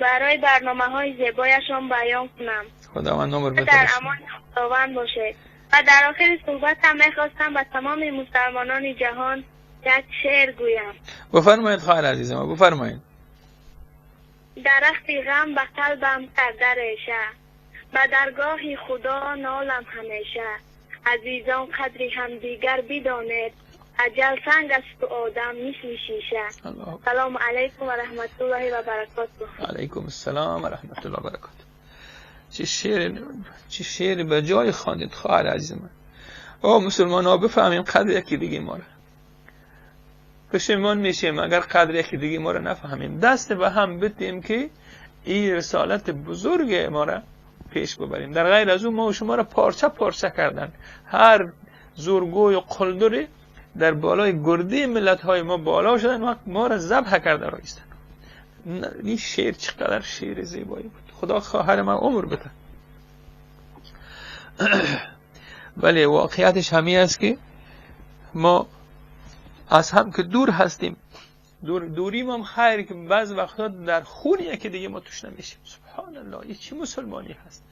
برای برنامه‌های زیبایشان بیان کنم. خداوند عمر بده. در امان خداوند باشد. و در آخر صحبتم می‌خواستم به تمام مسلمانان جهان یک شعر گویم. بفرمایید خواهر عزیز ما، بفرمایید. درخت غم به قلبم کرده ریشه، به درگاه خدا نالم همیشه. عزیزان قدری هم دیگر بدانید، اجل سنگ است و آدم مثل شیشه. سلام علیکم و رحمت الله و برکاته. علیکم السلام و رحمت الله و برکاته. چه شعر به جای خواندید خواهر عزیز من. مسلمان ها بفهمیم قدر یکی دیگه ما را. پشیمان میشیم اگر قدر یکی دیگه ما را نفهمیم. دست به هم بدیم که این رسالت بزرگ ما را پیش ببریم. در غیر از اون ما و شما را پارچه پارچه کردن. هر زورگوی و قلدری در بالای گرده ملت های ما بالا شدن و ما را ذبح کرده رایستن. این شعر چقدر شعر زیبایی بود. خدا خواهر من عمر بده. ولی واقعیتش همی است که ما از هم که دور هستیم، دوریم هم خیر که بعض وقتا در خون یکی دیگه ما توش نمیشیم. سبحان الله، این چی مسلمانی هست.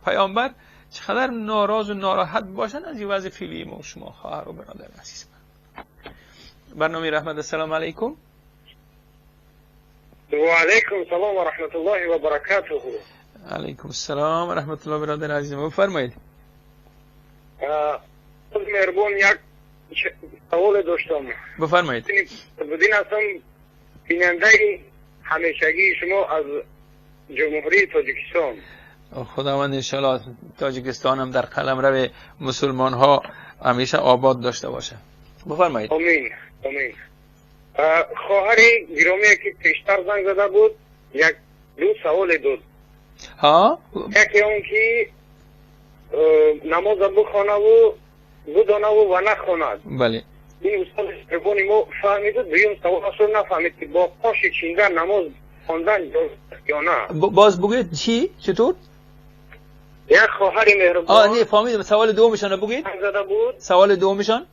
پیامبر چقدر ناراض و ناراحت باشن از این وضع فعلی ما و شما خواهر و برادر عزیز من. برنامه رحمت. السلام علیکم. و علیکم السلام و رحمت الله و برکاته. علیکم السلام و رحمت الله برادر عزیز من، بفرمایید. مهربان یک سوال داشتم. بفرمایید. بدین هستم بیننده همیشگی شما از جمهوری تاجیکستان. خداوند انشاءالله تاجیکستان هم در قلمرو مسلمان ها همیشه آباد داشته باشه. بفرمایید. آمین آمین. خواهری گرامی که پیشتر زنگ زده بود یک دو سوال داد. یکی اون که نماز بخونه و بدانه و نخواند. بله. این استاد اربانی ما فهمیده. دویم سوال اصلا نفهمید که با پاش چیندن نماز خواندن یا نه. باز بگید چی؟ چطور؟ یک خواهری مهربان. نه فهمیدم. سوال دومشان بگید. سوال دومشان؟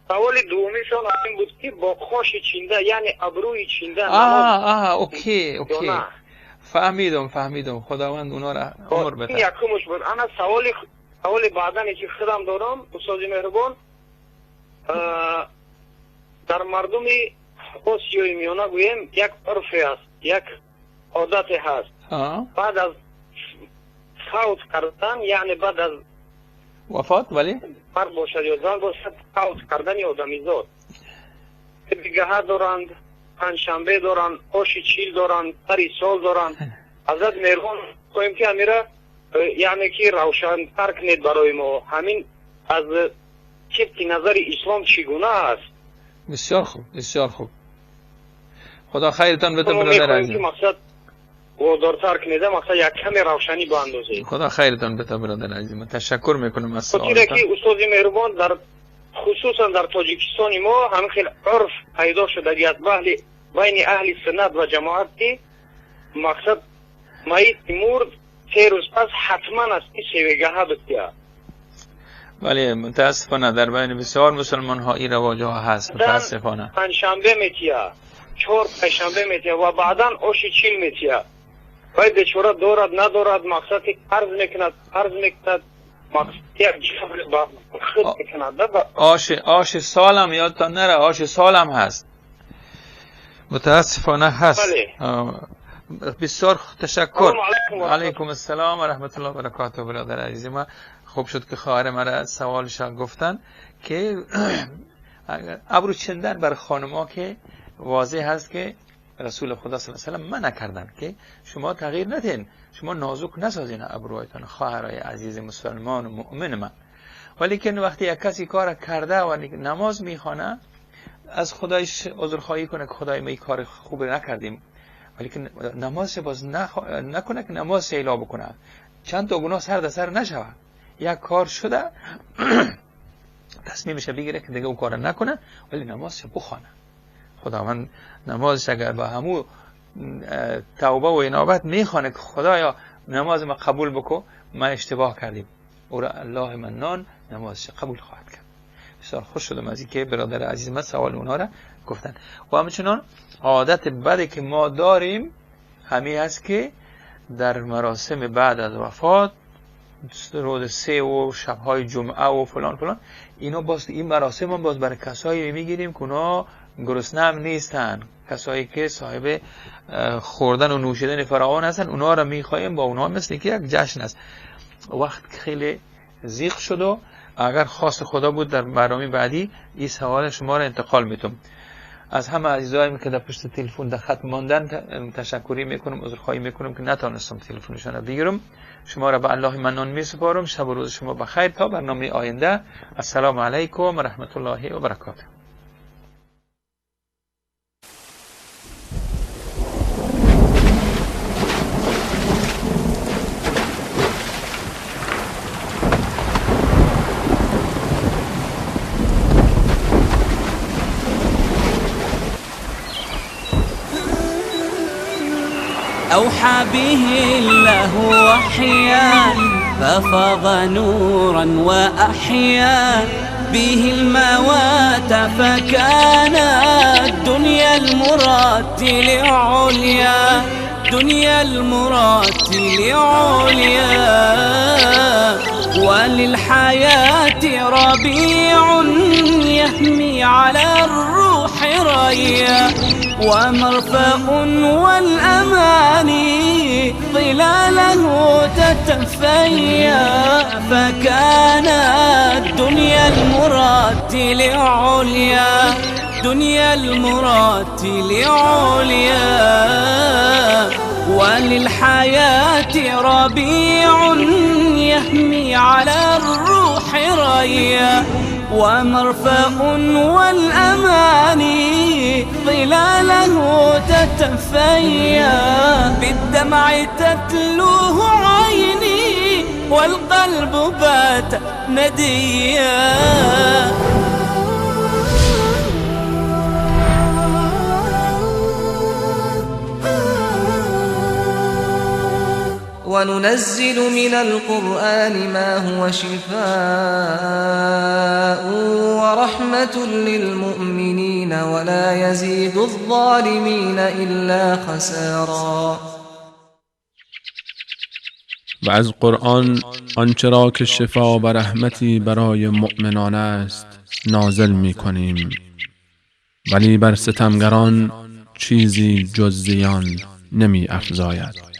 سوال دومیشان این بود که با خاش چینده یعنی ابروی چینده اوکی فهمیدم. خداوند اونا را عمر بده. یکمش بود. انا سوال بعدنی که خودم دارم استاد مهربان، در مردم آسیای میانه گویم یک عرفی هست، یک عادت هست. بعد از فوت کردن یعنی بعد از وفات ولی مرد باشد یا زن باشد فوت کردن آدمیزاد دیگه ها دارند، پنجشنبه دارند، آش چیل دارند، پری سال دارند. حضرت مهربان کنیم که امیره یعنی که روشن تر کنید برای ما همین از چفت نظر اسلام چگونه است. بسیار خوب خدا خیرتان بده برادر عزیز. مقصد و دارتر کنیده مقصد یک کمی روشنی با اندازه. خدا خیرتان بده برادر عزیز. من تشکر میکنم از سوالتان. که استاد مهربان در خصوصا در تاجیکستان ما همین خیلی عرف پیدا شده دیگه بین اهل سنت و جماعت که مقصد مایت مرد 3 روز پس حتما از این سویگه ها بسیار. ولی متاسفانه در بین بسیار مسلمان ها این رواج ها هست. متاسفانه پنجشنبه میتیا، 4 پنجشنبه میتیا و بعدا آش چیل میتیا. باید بیچاره دارد ندارد مقصد عرض میکند مقصد یک جبر با خود میکند. آش سالم یادتان نره، آش سالم هست. متاسفانه هست. بسیار تشکر. علیکم السلام و رحمت الله و برکاته برادر عزیز ما. خوب شد که خواهر مرا سوالش گفتن که ابرو چندن بر خانم‌ها که واضح هست که رسول خدا صلی الله علیه و آله منع کردن که شما تغییر ندین، شما نازک نسازین ابروهایتان خواهرای عزیز مسلمان و مؤمن من. ولی که وقتی یک کسی کار کرده و نماز میخوانه از خدایش عذرخواهی کنه که خدای ما این کار خوب نکردیم، ولی که نمازش باز نکنه که نماز سیلا بکنه، چند تا گناه سر در سر نشوه. یک کار شده تصمیمش بگیره که دیگه اون کار نکنه ولی نمازش بخوانه. خداوند نمازش اگر با همون توبه و انابت میخوانه که خدایا نماز ما قبول بکو، ما اشتباه کردیم، او را الله منان نمازش قبول خواهد کرد. بسیار خوش شدم از اینکه برادر عزیز من سوال اونها را گفتن. و همچنان عادت بدی که ما داریم همین است که در مراسم بعد از وفات روز 3 و شبهای جمعه و فلان فلان اینا باز این مراسم هم باز برای کسایی میگیریم که اونا گرسنه هم نیستن، کسایی که صاحب خوردن و نوشیدن فراوان هستن اونا را میخوایم با اونا مثل که یک جشن است. وقت خیلی زیق شد و اگر خواست خدا بود در برنامه بعدی این سوال شما را انتقال میتم. از همه عزیزایم که در پشت تلفن در خط ماندن تشکری میکنم، عذرخواهی میکنم که نتونستم تلفنشان را بگیرم. شما را به الله منان میسپارم. شب و روز شما بخیر تا برنامه آینده. السلام علیکم و رحمت الله و برکاته. أوحى به الله وحيا ففاض نورا وأحيا به الموات فكان الدنيا المراتل عليا دنيا المراتل عليا وللحياة ربيع يهمي على الروح ريا ومرفأ والأماني ظلاله تتفيا فكان الدنيا المراتل عليا دنيا المراتل عليا وللحياة ربيع يهمي على الروح ريا ومرفأ والأماني ظلاله تتفيا بالدمع تتلوه عيني والقلب بات نديا وننزل من القرآن ما هو شفاء ورحمة للمؤمنين ولا يزيد الظالمين إلا خسارا. و از قرآن آنچه را که شفا و رحمتی برای مؤمنان است نازل می کنیم، ولی بر ستمگران چیزی جز زیان نمی افزاید.